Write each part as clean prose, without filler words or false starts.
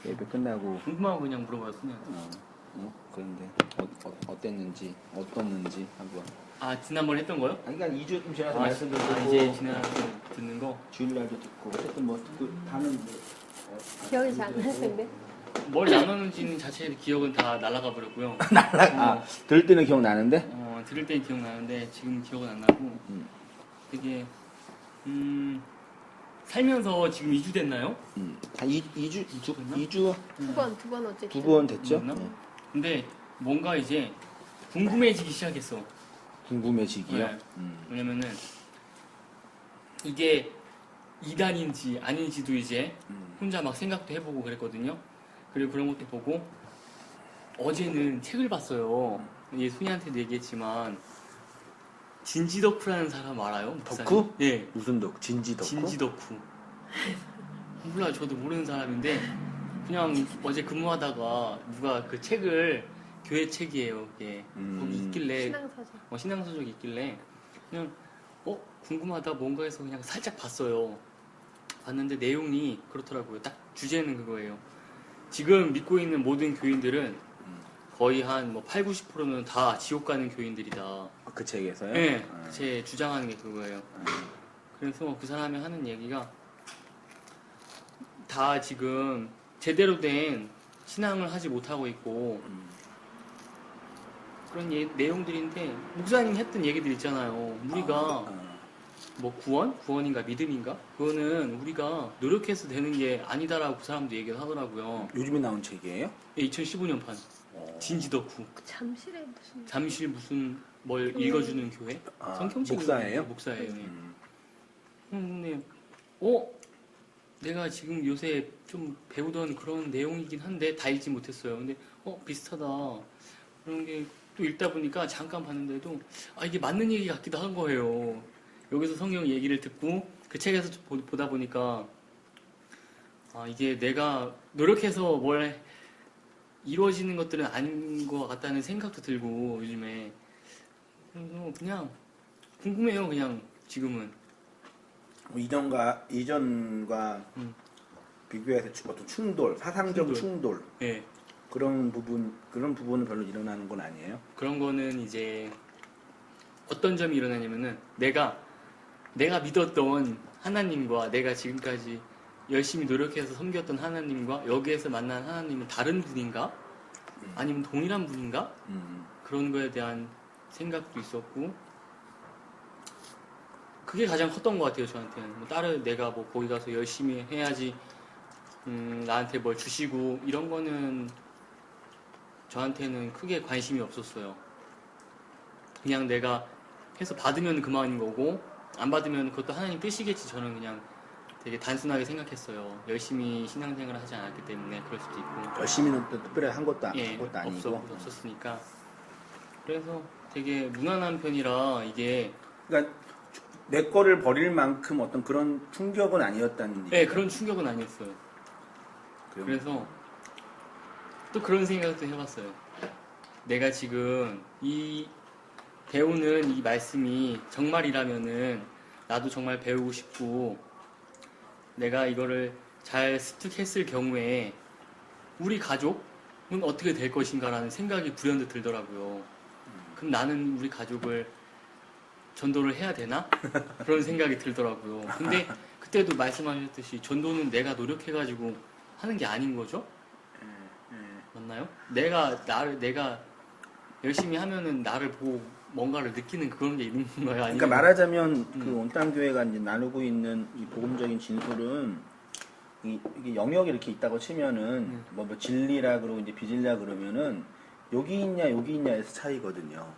예배 끝나고 궁금하고 그냥 물어봐요 그냥. 그런데 어땠는지 어떻는지 한번. 아 지난번에 했던 거요? 아니 그러니까 2주 좀 지나서 아, 말씀도 듣고 이제 지나서 듣는 거. 주일날도 듣고 어쨌든 뭐 듣고 다는 기억이 잘 안 날 텐데. 뭘 나누는지는 자체의 기억은 다 날아가 버렸고요. 들을 때는 기억나는데 들을 땐 기억나는데 지금 기억은 안 나고. 되게 살면서 지금 2주 됐나요? 한 2주 됐나? 2주 두 번 어쨌든. 2번 됐죠? 됐나? 근데 뭔가 이제 궁금해지기 시작했어. 궁금해지기요. 네. 왜냐면은 이게 이단인지 아닌지도 이제 혼자 막 생각도 해보고 그랬거든요. 그리고 그런 것도 보고 어제는 책을 봤어요. 이 소니한테도 얘기했지만 진지 덕후라는 사람 알아요? 목사님? 덕후? 예. 무슨 덕후? 진지 덕후? 진지 덕후. 몰라요. 저도 모르는 사람인데 그냥 어제 근무하다가 누가 그 책을 교회 책이에요. 이게 거기 있길래 신앙서적. 신앙서적이 있길래 그냥 궁금하다 뭔가 해서 그냥 살짝 봤어요. 봤는데 내용이 그렇더라고요. 딱 주제는 그거예요. 지금 믿고 있는 모든 교인들은 거의 한 뭐 8, 90%는 다 지옥 가는 교인들이다. 그 책에서요? 네, 제 주장하는 게 그거예요. 그래서 그 사람이 하는 얘기가 다 지금 제대로 된 신앙을 하지 못하고 있고 그런 내용들인데 목사님이 했던 얘기들 있잖아요. 우리가 뭐 구원인가 믿음인가? 그거는 우리가 노력해서 되는 게 아니다라고 그 사람도 얘기를 하더라고요. 요즘에 나온 책이에요? 2015년판 진지 덕후. 잠실에 무슨. 잠실 무슨 뭘 읽어주는 교회? 성경책 목사예요? 목사예요. 예. 근데 내가 지금 요새 좀 배우던 그런 내용이긴 한데 다 읽지 못했어요. 근데 비슷하다. 그런 게 또 읽다 보니까 잠깐 봤는데도 이게 맞는 얘기 같기도 한 거예요. 여기서 성경 얘기를 듣고 그 책에서 보다 보니까 이게 내가 노력해서 뭘 이루어지는 것들은 아닌 것 같다는 생각도 들고 요즘에 그래서 그냥 궁금해요. 그냥 지금은 이전과 비교해서 어떤 충돌, 사상적 충돌. 예. 그런 부분은 별로 일어나는 건 아니에요? 그런 거는 이제 어떤 점이 일어나냐면은 내가 믿었던 하나님과 내가 지금까지 열심히 노력해서 섬겼던 하나님과 여기에서 만난 하나님은 다른 분인가? 아니면 동일한 분인가? 그런 거에 대한 생각도 있었고 그게 가장 컸던 것 같아요. 저한테는 뭐 다른 내가 뭐 거기 가서 열심히 해야지 나한테 뭘 주시고 이런 거는 저한테는 크게 관심이 없었어요. 그냥 내가 해서 받으면 그만인 거고 안 받으면 그것도 하나님 뜻이겠지. 저는 그냥 되게 단순하게 생각했어요. 열심히 신앙생활을 하지 않았기 때문에 그럴 수도 있고 열심히는 또 특별히 한 것도 아니고 없었으니까 그래서 되게 무난한 편이라 이게 그러니까 내 거를 버릴 만큼 어떤 그런 충격은 아니었다는 얘기죠. 네, 그런 충격은 아니었어요. 그래서 또 그런 생각도 해봤어요. 내가 지금 이 배우는 이 말씀이 정말이라면은 나도 정말 배우고 싶고 내가 이거를 잘 습득했을 경우에 우리 가족은 어떻게 될 것인가라는 생각이 불현듯 들더라고요. 그럼 나는 우리 가족을 전도를 해야 되나? 그런 생각이 들더라고요. 근데 그때도 말씀하셨듯이 전도는 내가 노력해가지고 하는 게 아닌 거죠? 맞나요? 내가 열심히 하면은 나를 보고 뭔가를 느끼는 그런 게 있는 건가요? 아니면 그러니까 말하자면 그 온땅교회가 이제 나누고 있는 이 복음적인 진술은 이게 영역이 이렇게 있다고 치면은 뭐 진리라 그러고 이제 비진리라 그러면은 여기 있냐에서 차이거든요.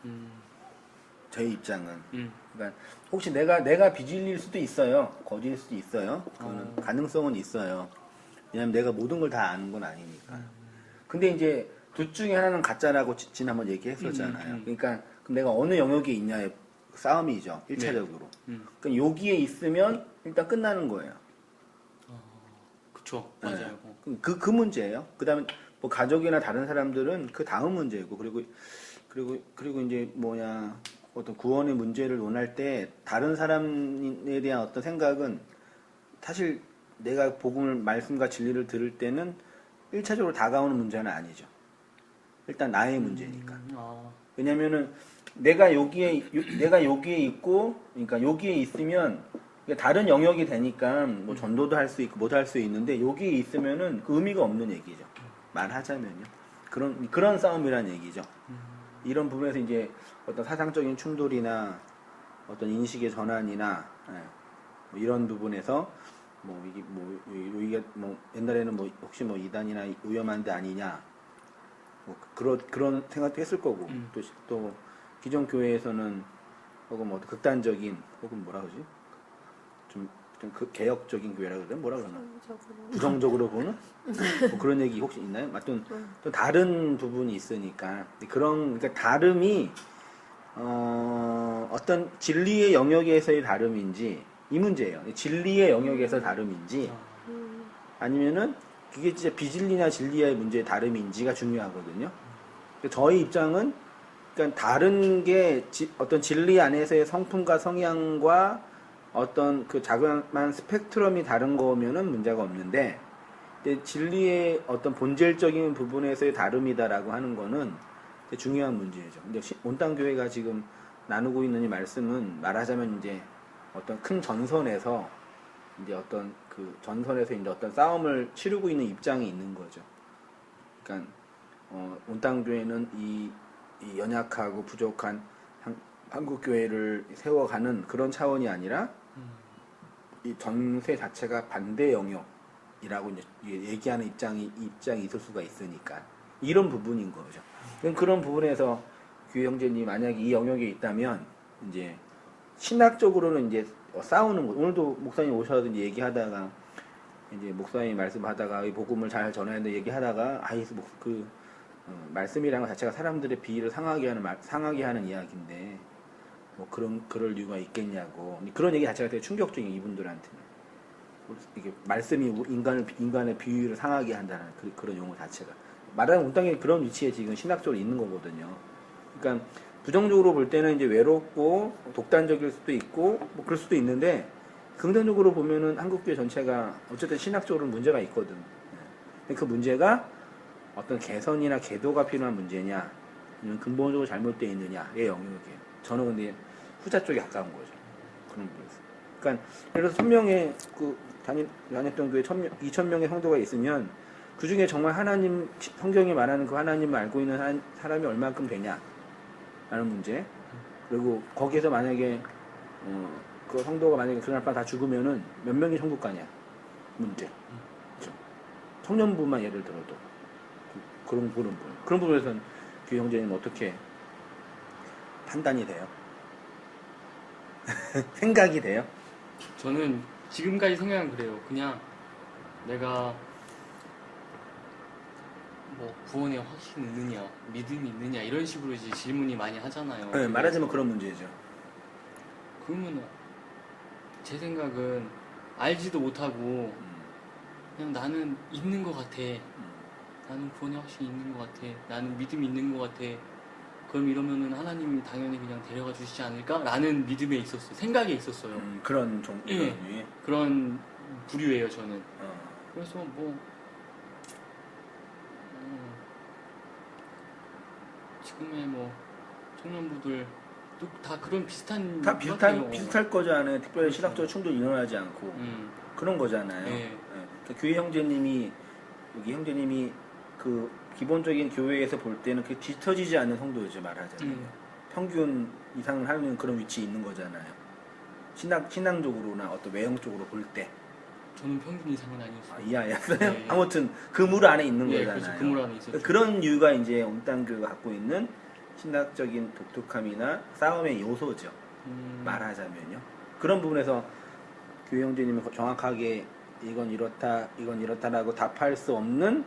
제 입장은. 그러니까 혹시 내가 비진리일 수도 있어요. 거짓일 수도 있어요. 그거는 가능성은 있어요. 왜냐면 내가 모든 걸 다 아는 건 아니니까. 근데 이제 둘 중에 하나는 가짜라고 지난번 얘기했었잖아요. 그러니까 그럼 내가 어느 영역에 있냐의 싸움이죠. 1차적으로. 그러니까 여기에 있으면 일단 끝나는 거예요. 그쵸, 맞아요. 그 문제예요. 그다음에 뭐 가족이나 다른 사람들은 그 다음 문제고 그리고 이제 어떤 구원의 문제를 논할 때 다른 사람에 대한 어떤 생각은 사실 내가 복음을 말씀과 진리를 들을 때는 1차적으로 다가오는 문제는 아니죠. 일단 나의 문제니까. 아, 왜냐면은 내가 여기에 있고, 그러니까 여기에 있으면 다른 영역이 되니까 뭐 전도도 할 수 있고 뭐도 할 수 있는데 여기에 있으면은 그 의미가 없는 얘기죠. 말하자면요. 그런 싸움이란 얘기죠. 이런 부분에서 이제 어떤 사상적인 충돌이나 어떤 인식의 전환이나 뭐 이런 부분에서 뭐 이게 뭐 옛날에는 뭐 혹시 뭐 이단이나 위험한 데 아니냐 뭐 그런 생각도 했을 거고 또 기존 교회에서는 혹은 뭐 극단적인 혹은 뭐라 그러지 좀 그 개혁적인 교회라 그러나 뭐라 그러나 부정적으로 보는 뭐 그런 얘기 혹시 있나요? 아무튼 또 다른 부분이 있으니까 그러니까 다름이 어떤 진리의 영역에서의 다름인지 이 문제예요. 진리의 영역에서 다름인지 아니면은 그게 진짜 비진리나 진리의 문제의 다름인지가 중요하거든요. 저희 입장은 그러니까 다른 게 어떤 진리 안에서의 성품과 성향과 어떤 그 자그마한 스펙트럼이 다른 거면은 문제가 없는데 진리의 어떤 본질적인 부분에서의 다름이다라고 하는 거는 중요한 문제죠. 근데 온땅교회가 지금 나누고 있는 이 말씀은 말하자면 이제 어떤 큰 전선에서 이제 어떤 그 전선에서 이제 어떤 싸움을 치르고 있는 입장이 있는 거죠. 그러니까 온땅교회는 이 연약하고 부족한 한국 교회를 세워가는 그런 차원이 아니라 이 전세 자체가 반대 영역이라고 이제 얘기하는 입장이 있을 수가 있으니까 이런 부분인 거죠. 그런 부분에서 교회 형제님 만약에 이 영역에 있다면 이제 신학적으로는 이제 싸우는 거. 오늘도 목사님 오셔서 이제 얘기하다가 이제 목사님 말씀하다가 이 복음을 잘 전해야 되는데 얘기하다가 말씀이라는 것 자체가 사람들의 비위를 상하게 하는 이야기인데 뭐 그럴 이유가 있겠냐고 그런 얘기 자체가 되게 충격적인 이분들한테는 이게 말씀이 인간의 비위를 상하게 한다는 그런 용어 자체가 말하는 온땅에 그런 위치에 지금 신학적으로 있는 거거든요. 그러니까 부정적으로 볼 때는 이제 외롭고 독단적일 수도 있고 뭐 그럴 수도 있는데 긍정적으로 보면은 한국교회 전체가 어쨌든 신학적으로 문제가 있거든. 그 문제가 어떤 개선이나 개도가 필요한 문제냐 아니면 근본적으로 잘못되어 있느냐의 영역이에요. 저는 근데 후자 쪽에 가까운 거죠. 그런 부분에서. 그러니까 예를 들어서 1000명의 다녔던 교회 2000명의 성도가 있으면 그 중에 정말 하나님 성경이 말하는 그 하나님을 알고 있는 사람이 얼마큼 되냐 라는 문제. 그리고 거기에서 만약에 그 성도가 만약에 그날 밤 다 죽으면은 몇 명이 천국 가냐 문제. 그렇죠. 청년부만 예를 들어도 그런 부분에서는 교회 형제님 어떻게 판단이 돼요? 생각이 돼요? 저는 지금까지 생각은 그래요. 그냥 내가 뭐 구원에 확신이 있느냐, 믿음이 있느냐 이런 식으로 이제 질문이 많이 하잖아요. 네, 말하자면 그런 문제죠. 그러면 제 생각은 알지도 못하고 그냥 나는 있는 것 같아. 나는 구원에 확신이 있는 것 같아. 나는 믿음이 있는 것 같아. 그럼 이러면은 하나님이 당연히 그냥 데려가 주시지 않을까라는 믿음에 있었어요. 생각에 있었어요. 그런 예. 그런 부류예요, 저는. 그래서 뭐 지금의 뭐 청년부들 다 그런 비슷한 다 것 같아요. 비슷할 거잖아요. 특별히 신학적 충돌이 일어나지 않고 그런 거잖아요. 네. 그러니까 교회 형제님이 여기 형제님이 그 기본적인 교회에서 볼 때는 그게 뒤처지지 않는 성도죠, 말하자면. 평균 이상을 하는 그런 위치에 있는 거잖아요. 신앙적으로나 어떤 외형적으로 볼 때. 저는 평균 이상은 아니었어요. 이해했어요? 네. 아무튼 그 물 안에 있는 네, 거잖아요. 그렇죠. 그물 안에 있었죠. 그런 이유가 이제 온땅교회가 갖고 있는 신학적인 독특함이나 싸움의 요소죠. 말하자면요. 그런 부분에서 교회 형제님이 정확하게 이건 이렇다라고 답할 수 없는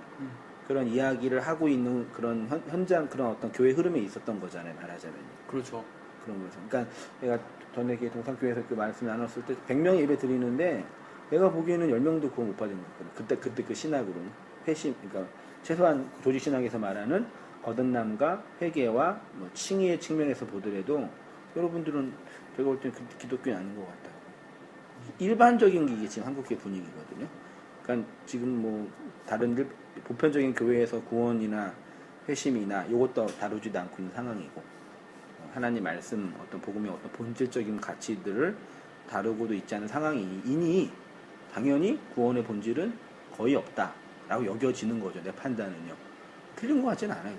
그런 이야기를 하고 있는 그런 현장 그런 어떤 교회 흐름에 있었던 거잖아요. 말하자면. 그렇죠. 그런 거죠. 그러니까 내가 전에 동산교회에서 그 말씀 나눴을 때 100명 예배 드리는데 내가 보기에는 10명도 구원 못 받은 거거든요. 그때 그 신학으로는 회심, 그러니까 최소한 조직 신학에서 말하는 거듭남과 회개와 뭐 칭의의 측면에서 보더라도 여러분들은 제가 볼 때는 기독교는 아닌 것 같다. 일반적인 게 이게 지금 한국의 분위기거든요. 그러니까 지금 뭐 다른 보편적인 교회에서 구원이나 회심이나 이것도 다루지도 않고 있는 상황이고 하나님 말씀 어떤 복음의 어떤 본질적인 가치들을 다루고도 있지 않은 상황이니 당연히 구원의 본질은 거의 없다라고 여겨지는 거죠. 내 판단은요. 틀린 것 같지는 않아요.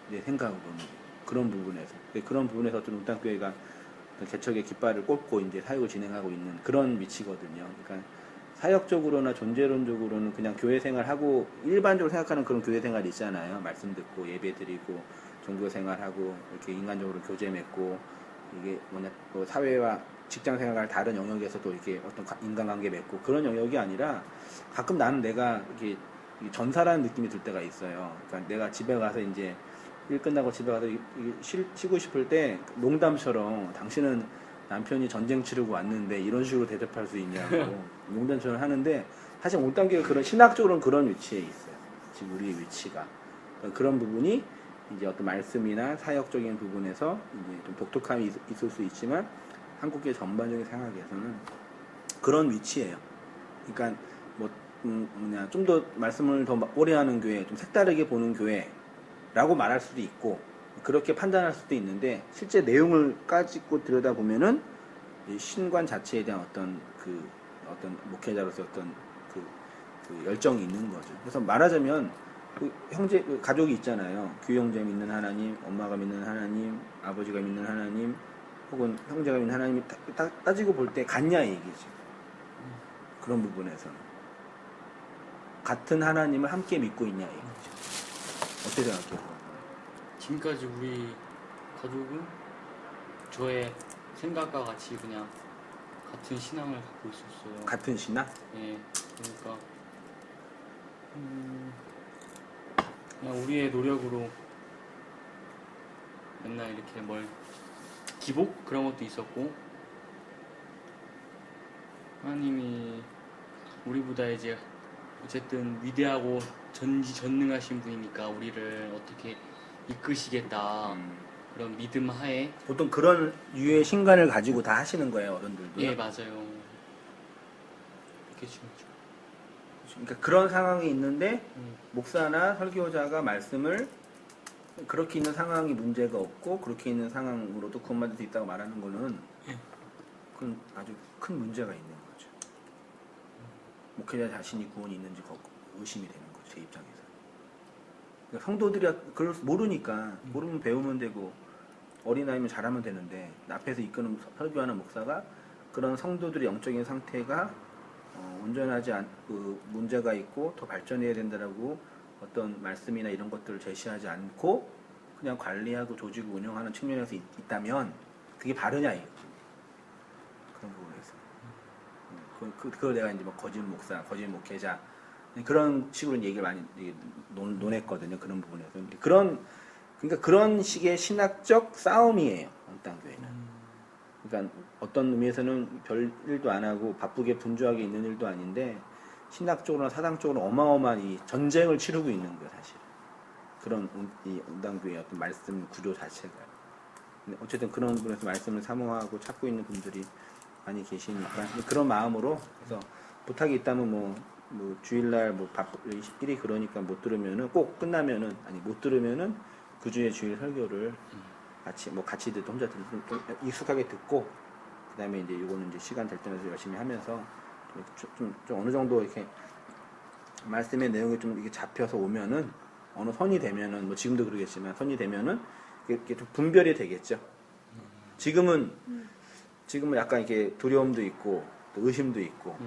내 생각으로는 그런 부분에서 그런 부분에서 어떤 운당교회가 개척의 깃발을 꽂고 이제 사역을 진행하고 있는 그런 위치거든요. 그러니까 사역적으로나 존재론적으로는 그냥 교회 생활하고 일반적으로 생각하는 그런 교회 생활이 있잖아요. 말씀 듣고 예배 드리고 종교 생활하고 이렇게 인간적으로 교제 맺고 이게 뭐냐 뭐 사회와 직장 생활 다른 영역에서도 이렇게 어떤 인간관계 맺고 그런 영역이 아니라 가끔 나는 내가 이게 전사라는 느낌이 들 때가 있어요. 그러니까 내가 집에 가서 이제 일 끝나고 집에 가서 쉬고 싶을 때 농담처럼 당신은 남편이 전쟁 치르고 왔는데 이런 식으로 대접할 수 있냐고 농담처럼 하는데 사실 온당교회가 그런 신학적으로는 그런 위치에 있어요. 지금 우리의 위치가 그런 부분이 이제 어떤 말씀이나 사역적인 부분에서 이제 좀 독특함이 있을 수 있지만 한국교회 전반적인 생각에서는 그런 위치예요. 그러니까 뭐 좀 더 말씀을 더 오래 하는 교회, 좀 색다르게 보는 교회라고 말할 수도 있고 그렇게 판단할 수도 있는데 실제 내용을 까짓고 들여다보면은 신관 자체에 대한 어떤 어떤 목회자로서 어떤 그 열정이 있는 거죠. 그래서 말하자면 형제 가족이 있잖아요. 규형제 믿는 하나님, 엄마가 믿는 하나님, 아버지가 믿는 하나님, 혹은 형제가 믿는 하나님이 따지고 볼 때 같냐 이 얘기죠. 그런 부분에서는 같은 하나님을 함께 믿고 있냐 이 얘기죠. 어떻게 생각해요? 지금까지 우리 가족은 저의 생각과 같이 그냥 같은 신앙을 갖고 있었어요. 같은 신앙? 네, 그러니까 그냥 우리의 노력으로 맨날 이렇게 기복 그런 것도 있었고 하나님이 우리보다 이제 어쨌든 위대하고 전지전능하신 분이니까 우리를 어떻게 이끄시겠다 그런 믿음 하에 보통 그런 유의 신관을 가지고 다 하시는 거예요, 어른들도. 예 맞아요. 그렇게 중요하죠. 그러니까 그런 상황이 있는데 목사나 설교자가 말씀을 그렇게 있는 상황이 문제가 없고 그렇게 있는 상황으로도 구원받을 수 있다고 말하는 거는 그건 아주 큰 문제가 있는 거죠. 목회자 자신이 구원이 있는지 의심이 되는 거죠, 제 입장에서. 그러니까 성도들이 그걸 모르니까 모르면 배우면 되고 어린아이면 잘하면 되는데 앞에서 이끄는 설교하는 목사가 그런 성도들의 영적인 상태가 온전하지 문제가 있고 더 발전해야 된다라고 어떤 말씀이나 이런 것들을 제시하지 않고 그냥 관리하고 조직을 운영하는 측면에서 있다면 그게 바르냐 이거죠. 그런 부분에서 그걸 내가 이제 뭐 거짓 목사, 거짓 목회자 그런 식으로 얘기를 많이 논했거든요. 그런 부분에서 그러니까 그런 식의 신학적 싸움이에요. 원당교회는. 그러니까 어떤 의미에서는 별 일도 안 하고 바쁘게 분주하게 있는 일도 아닌데 신학적으로나 사상적으로 어마어마한 이 전쟁을 치르고 있는 거예요, 사실. 그런 이 원당교회의 어떤 말씀 구조 자체가. 근데 어쨌든 그런 부분에서 말씀을 사모하고 찾고 있는 분들이 많이 계시니까 그런 마음으로 그래서 부탁이 있다면 뭐 주일날 일이 그러니까 못 들으면은 꼭 끝나면은 못 들으면은 그 주의 주일 설교를 같이 듣고 혼자 듣고 익숙하게 듣고 그다음에 이제 이거는 이제 시간 될 때마다 열심히 하면서 좀 어느 정도 이렇게 말씀의 내용이 좀 이렇게 잡혀서 오면은 어느 선이 되면은 뭐 지금도 그러겠지만 선이 되면은 이렇게 좀 분별이 되겠죠. 지금은 약간 이렇게 두려움도 있고 또 의심도 있고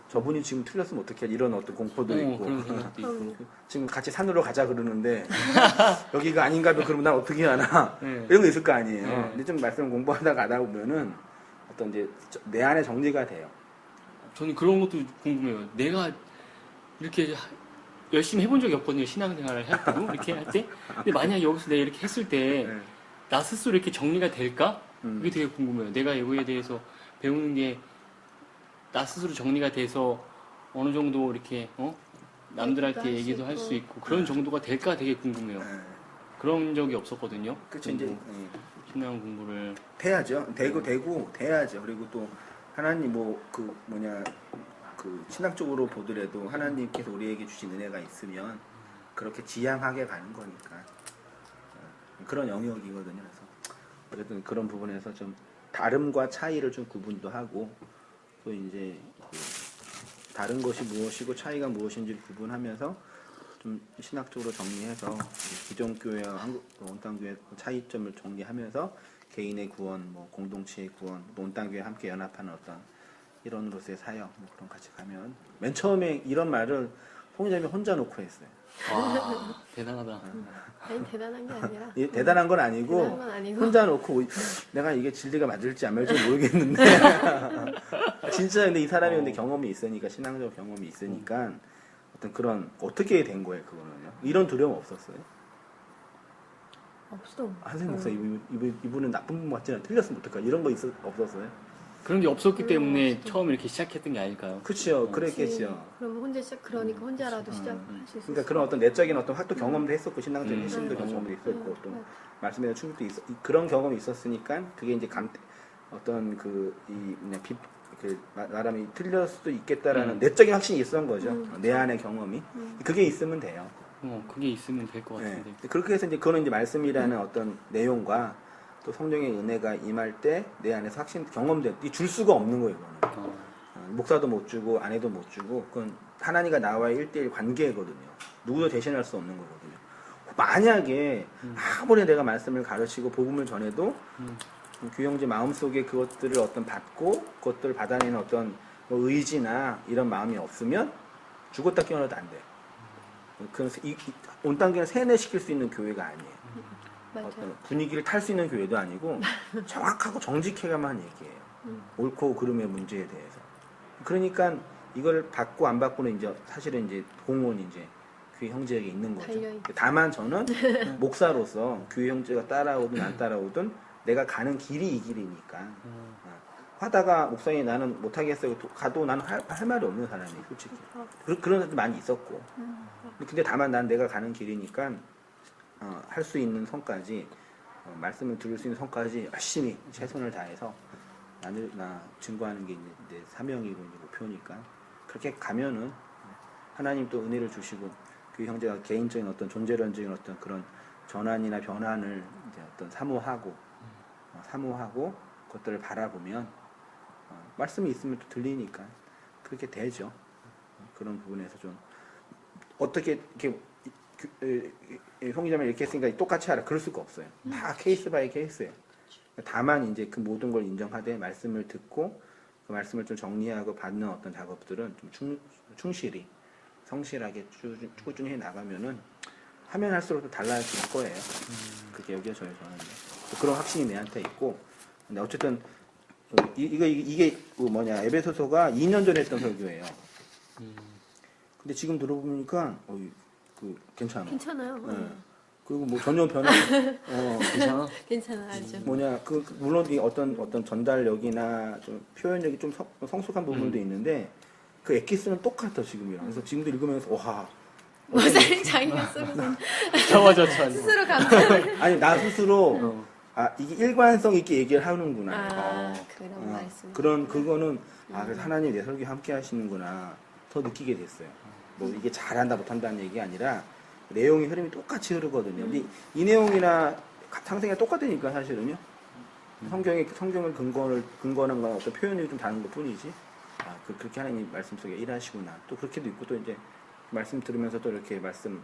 저분이 지금 틀렸으면 어떻게 이런 어떤 공포도 있고 그런 생각도 있고 지금 같이 산으로 가자 그러는데 여기가 아닌가 그러면 난 어떻게 하나 이런 거 있을 거 아니에요. 근데 좀 말씀 공부하다 가다 보면은 어떤 이제 내 안에 정리가 돼요. 저는 그런 것도 궁금해요. 내가 이렇게 열심히 해본 적이 없거든요. 신앙생활을 할 때도 이렇게 할 때. 근데 만약 여기서 내가 이렇게 했을 때 나 스스로 이렇게 정리가 될까? 그게 되게 궁금해요. 내가 이거에 대해서 배우는 게 나 스스로 정리가 돼서 어느 정도 이렇게 남들한테 얘기도 할 수 있고 그런 정도가 될까 되게 궁금해요. 그런 적이 없었거든요. 그렇죠. 이제 신앙 공부를 돼야죠. 되고 돼야죠. 그리고 또 하나님 그 신학적으로 보더라도 하나님께서 우리에게 주신 은혜가 있으면 그렇게 지향하게 가는 거니까 그런 영역이거든요. 그래서 어쨌든 그런 부분에서 좀 다름과 차이를 좀 구분도 하고 또 이제 그 다른 것이 무엇이고 차이가 무엇인지 구분하면서 좀 신학적으로 정리해서 기존 교회와 한국 온땅교회 차이점을 정리하면서 개인의 구원, 뭐 공동체의 구원, 온땅교회 함께 연합하는 어떤 일원으로서의 사역 뭐 그런 같이 가면 맨 처음에 이런 말을 송희자님이 혼자 놓고 했어요. 와, 대단하다. 아니 대단한 게 아니라 대단한 건 아니고 대단한 건 아니고 혼자 놓고 내가 이게 진리가 맞을지 안 맞을지 모르겠는데 진짜 근데 이 사람이 근데 경험이 있으니까 신앙적 경험이 있으니까 어떤 그런 어떻게 된 거예요 그거는요? 이런 두려움 없었어요? 없어. 선생님 목사 이분은 나쁜 분 같지는 틀렸으면 어떡하 이런 거 없었어요? 그런 게 없었기 때문에 처음 이렇게 시작했던 게 아닐까요? 그렇죠, 그랬겠죠. 그럼 혼자 시작 그러니까 혼자라도 시작할 수 있어. 그러니까 그런 어떤 내적인 어떤 활동 경험도 했었고 신앙적인 힘도 경험도 있었고 또 말씀에 충격도 그런 경험이 있었으니까 그게 이제 어떤 말하면 틀릴 수도 있겠다라는 내적인 확신이 있었던 거죠. 내 안의 경험이 그게 있으면 돼요. 그게 있으면 될 것 같은데. 네. 그렇게 해서 이제 그거는 이제 말씀이라는 어떤 내용과 또 성령의 은혜가 임할 때 내 안에서 확신 경험돼 줄 수가 없는 거예요. 그거는. 목사도 못 주고 아내도 못 주고 그건 하나님과 나와의 1대1 관계거든요. 누구도 대신할 수 없는 거거든요. 만약에 아무리 내가 말씀을 가르치고 복음을 전해도 교형제 마음속에 그것들을 어떤 받고 그것들을 받아내는 어떤 뭐 의지나 이런 마음이 없으면 죽었다 깨어나도 안 돼요. 그래서 온 단계를 세뇌시킬 수 있는 교회가 아니에요. 어떤 분위기를 탈 수 있는 교회도 아니고 정확하고 정직해야만 얘기해요. 옳고 그름의 문제에 대해서. 그러니까 이걸 받고 안 받고는 이제 사실은 이제 공헌이 이제 교회 형제에게 있는 거죠. 다만 저는 목사로서 교회 형제가 따라오든 안 따라오든 내가 가는 길이 이 길이니까. 하다가 목사님 나는 못하겠어요. 가도 나는 할 말이 없는 사람이에요. 솔직히. 그런 사람도 많이 있었고. 근데 다만 난 내가 가는 길이니까 할 수 있는 선까지 말씀을 들을 수 있는 선까지 열심히 최선을 다해서 나 증거하는 게 이제 내 사명이고 이제 목표니까 그렇게 가면은 하나님 또 은혜를 주시고 그 형제가 개인적인 어떤 존재론적인 어떤 그런 전환이나 변환을 이제 어떤 사모하고 그것들을 바라보면 말씀이 있으면 또 들리니까 그렇게 되죠. 그런 부분에서 좀 어떻게 이렇게 송이자매 이렇게 했으니까 똑같이 하라 그럴 수가 없어요. 다 케이스 바이 케이스예요. 다만 이제 그 모든 걸 인정하되 말씀을 듣고 그 말씀을 좀 정리하고 받는 어떤 작업들은 좀 충실히 성실하게 꾸준히 해 나가면은 하면 할수록 또 달라질 거예요. 그게 여겨져요 저는. 그런 확신이 내한테 있고. 근데 어쨌든 이게 에베소서가 2년 전에 했던 설교예요. 근데 지금 들어보니까 괜찮아. 괜찮아요. 네. 그리고 뭐 전혀 변화. 괜찮아? 괜찮아 아주. 물론 이 어떤 전달력이나 좀 표현력이 좀 성숙한 부분도 있는데 그 엑기스는 똑같아 지금이랑. 그래서 지금도 읽으면서 와. 목사님 자기가 저와저처럼 스스로 감탄을. 아니 나 스스로 이게 일관성 있게 얘기를 하는구나. 그런 말씀. 그거는 그래서 하나님 내 설교 함께 하시는구나 더 느끼게 됐어요. 뭐 이게 잘한다 못한다는 얘기 아니라 내용의 흐름이 똑같이 흐르거든요. 근데 이 내용이나 상생이 똑같으니까 사실은요. 성경을 근거하는 건 어떤 표현이 좀 다른 것 뿐이지. 그렇게 하나님 말씀 속에 일하시구나. 또 그렇게도 있고 또 이제 말씀 들으면서 또 이렇게 말씀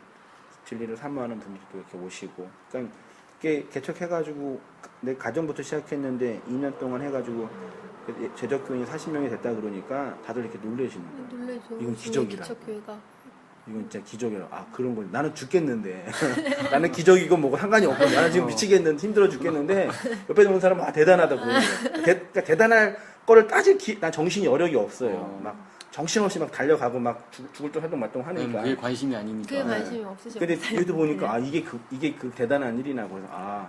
진리를 사모하는 분들도 이렇게 오시고. 그러니까 이게 개척해가지고 내 가정부터 시작했는데 2년 동안 해가지고 제적교인이 40명이 됐다 그러니까 다들 이렇게 놀라시는 거예요. 놀래죠. 이건 기적이라. 기적교회가. 이건 진짜 기적이라. 그런 거. 나는 죽겠는데. 나는 기적이고 뭐고 상관이 없고. 나는 지금 미치겠는데, 힘들어 죽겠는데, 옆에 있는 사람은 대단하다고. 그러니까 대단할 거를 따질 난 정신이 여력이 없어요. 막 정신없이 막 달려가고 막 죽을 듯 활동 맞동 하니까. 그게 관심이 아니니까. 그게 관심이 없으셔. 근데 얘도 보니까 이게 그 대단한 일이나 그래서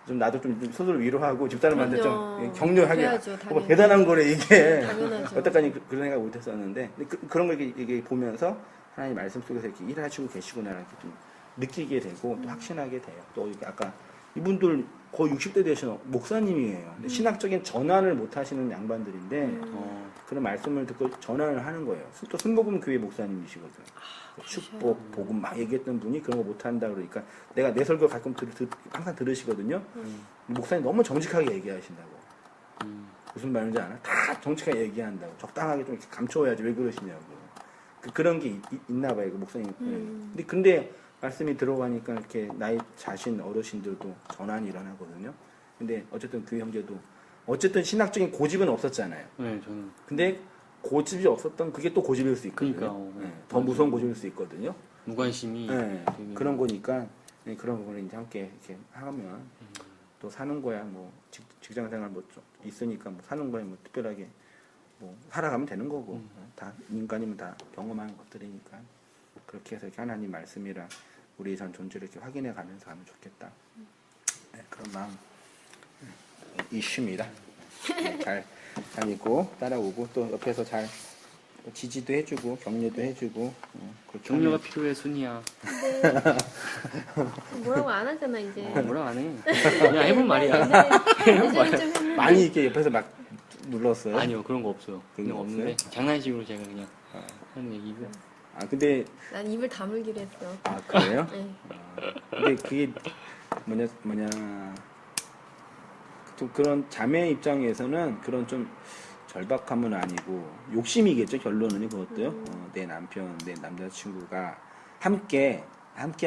좀 나도 좀 스스로 위로하고 집사람한테 좀 격려하게. 그래야죠, 뭐 대단한 거래 이게. 당연하죠. 여태까지 그런 생각 못 했었는데 그런 걸 이게 보면서 하나님 말씀 속에서 이렇게 일하시고 계시구나 이렇게 좀 느끼게 되고 또 확신하게 돼요. 또 이렇게 아까 이분들 거의 60대 되신 목사님이에요. 근데 신학적인 전환을 못 하시는 양반들인데 그런 말씀을 듣고 전환을 하는 거예요. 또 순복음 교회 목사님이시거든. 축복, 복음 막 얘기했던 분이 그런 거 못 한다 그러니까 내가 내 설교 가끔 항상 들으시거든요. 목사님 너무 정직하게 얘기하신다고. 무슨 말인지 알아? 다 정직하게 얘기한다고. 적당하게 좀 이렇게 감춰야지 왜 그러시냐고. 그런 게 있나 봐요, 그 목사님. 근데 말씀이 들어가니까 이렇게 나이 자신 어르신들도 전환이 일어나거든요. 근데 어쨌든 그 형제도 어쨌든 신학적인 고집은 없었잖아요. 네, 저는. 근데 고집이 없었던 그게 또 고집일 수 있거든요. 그러니까, 네, 더 무서운 고집일 수 있거든요. 무관심이. 네, 되게... 그런 거니까 네, 그런 거를 이제 함께 이렇게 하면 또 사는 거야. 뭐 직장 생활 뭐 좀 있으니까 뭐 사는 거야. 뭐 특별하게 뭐 살아가면 되는 거고 다 인간이면 다 경험하는 것들이니까 그렇게 해서 이렇게 하나님 말씀이라 우리 전 존재를 이렇게 확인해 가면서 하면 좋겠다. 네, 그런 마음 이슈입니다. 잘 다니고 따라오고 또 옆에서 잘 지지도 해주고 격려도 해주고 그렇게 격려가 하면 필요해, 순이야. 뭐라고 안 하잖아 이제. 뭐라고 안 해. 그냥 해본 말이야. 예전에 좀 했는데. 많이 이렇게 옆에서 막 눌렀어요. 아니요, 그런 거 없어요. 그런 그냥 거 없는데 없어요? 장난식으로 제가 그냥 하는 얘기고. 아 근데 난 입을 다물기로 했어. 아 그래요? 네. 근데 그게 뭐냐 또 그런 자매 입장에서는 그런 좀 절박함은 아니고 욕심이겠죠. 결론은 그것도요. 내 남편, 내 남자친구가 함께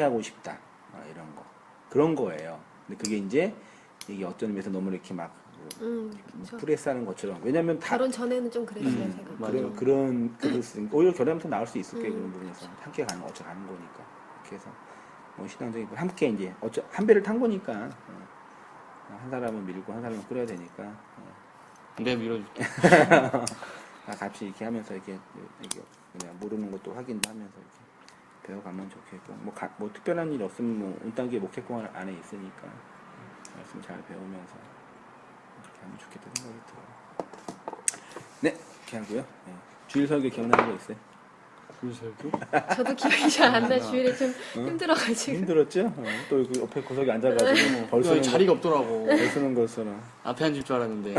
하고 싶다 이런 거 그런 거예요. 근데 그게 이제 이게 어떤 의미에서 너무 이렇게 막 그렇죠. 프레스하는 것처럼 왜냐면 다 결혼 전에는 좀 그랬어요 제가. 맞아요. 그럴 수 오히려 결혼하면 더 나을 수 있을 거예요. 그런 부분에서 함께 가는 어째 가는 거니까 이렇게 해서 뭐 신앙적인 거 함께 이제 어째 한 배를 탄 거니까 한 사람은 밀고 한 사람은 끌어야 되니까 내가 밀어줄게. 같이 이렇게 하면서 이렇게 그냥 모르는 것도 확인도 하면서 이렇게 배워가면 좋겠고 뭐 특별한 일이 없으면 뭐 온단계 목회권 안에 있으니까 말씀 잘 배우면서 이렇게 하면 좋겠다 생각이 들어요. 네, 이렇게 하고요. 네. 주일 설교 기억나는 거 있어요? 줄 설교? 저도 기억이 잘 안 나. 주일에 좀 힘들어가지고. 힘들었죠? 또 그 옆에 구석에 앉아가지고 뭐 벌써 자리가 없더라고. 벌쓰는 것처럼. 앞에 앉을 줄 알았는데.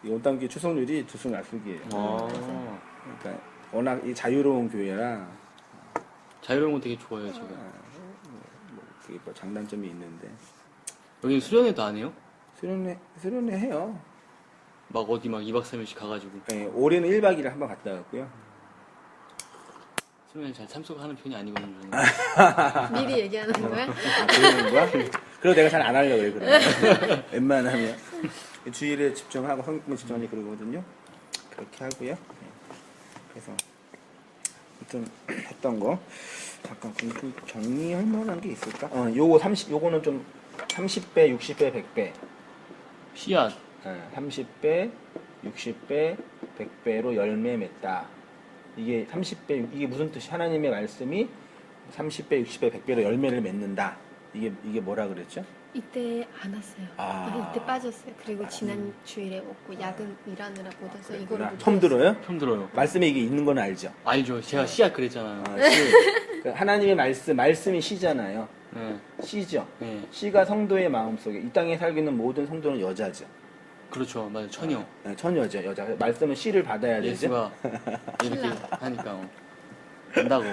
이 온단계 추석률이 들쑥날쑥이에요. 아, 그러니까 워낙 이 자유로운 교회라 자유로운 거 되게 좋아해요, 제가. 그게 뭐 장단점이 있는데 여기 수련회도 안 해요? 수련회 해요. 막 어디 막 2박 3일씩 가가지고. 네, 올해는 1박 2일 한번 갔다 왔고요. 수련회 잘 참석하는 편이 아니거든요. 저는. 미리 얘기하는 거야? 아, 그러는 거야? 그래서 내가 잘 안 하려고 그래, 그러면. 웬만하면. 주일에 집중하고 성경 집중하니 그러거든요. 그렇게 하고요. 네. 그래서, 아무튼, 했던 거. 잠깐, 좀 정리할 만한 게 있을까? 요거는 좀 30배, 60배, 100배. 씨앗. 30배, 60배, 100배로 열매 맺다. 이게 30배, 이게 무슨 뜻이 하나님의 말씀이 30배, 60배, 100배로 열매를 맺는다. 이게 뭐라 그랬죠? 이때 안 왔어요. 아. 이때 빠졌어요. 그리고 지난 주일에 없고 야근 일하느라 못 와서 이거를 못 처음 들어요? 처음 들어요. 말씀에 이게 있는 건 알죠? 알죠. 제가 씨앗 그랬잖아요. 그 하나님의 말씀이 씨잖아요. 네. 씨죠. 네. 씨가 성도의 마음속에 이 땅에 살고 있는 모든 성도는 여자죠. 그렇죠. 맞아요. 처녀. 네, 처녀죠. 여자. 말씀은 씨를 받아야 되죠. 예수가 이렇게 하니까 된다고.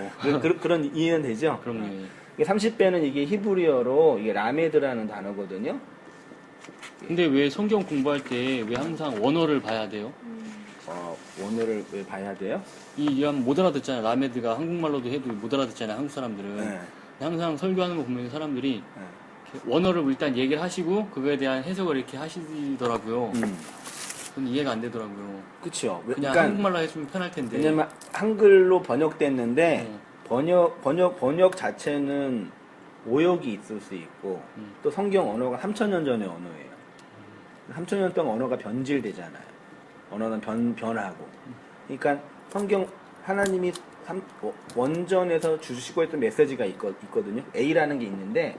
그런 이해는 되죠? 그럼요. 이게 30배는 이게 히브리어로 이게 라메드라는 단어거든요. 근데 왜 성경 공부할 때 왜 항상 원어를 봐야 돼요? 원어를 왜 봐야 돼요? 못 알아듣잖아요. 라메드가 한국말로도 해도 못 알아듣잖아요. 한국 사람들은. 네. 항상 설교하는 거 보면 사람들이 네. 원어를 일단 얘기를 하시고 그거에 대한 해석을 이렇게 하시더라고요. 그건 이해가 안 되더라고요. 그렇죠. 그냥 한국말로 해주면 편할 텐데. 왜냐면 한글로 번역됐는데 네. 번역 자체는 오역이 있을 수 있고 또 성경 언어가 3,000년 전의 언어예요. 3,000년 동안 언어가 변질되잖아요. 언어는 변하고. 그러니까 성경 하나님이 원전에서 주시고 했던 메시지가 있거든요. A라는 게 있는데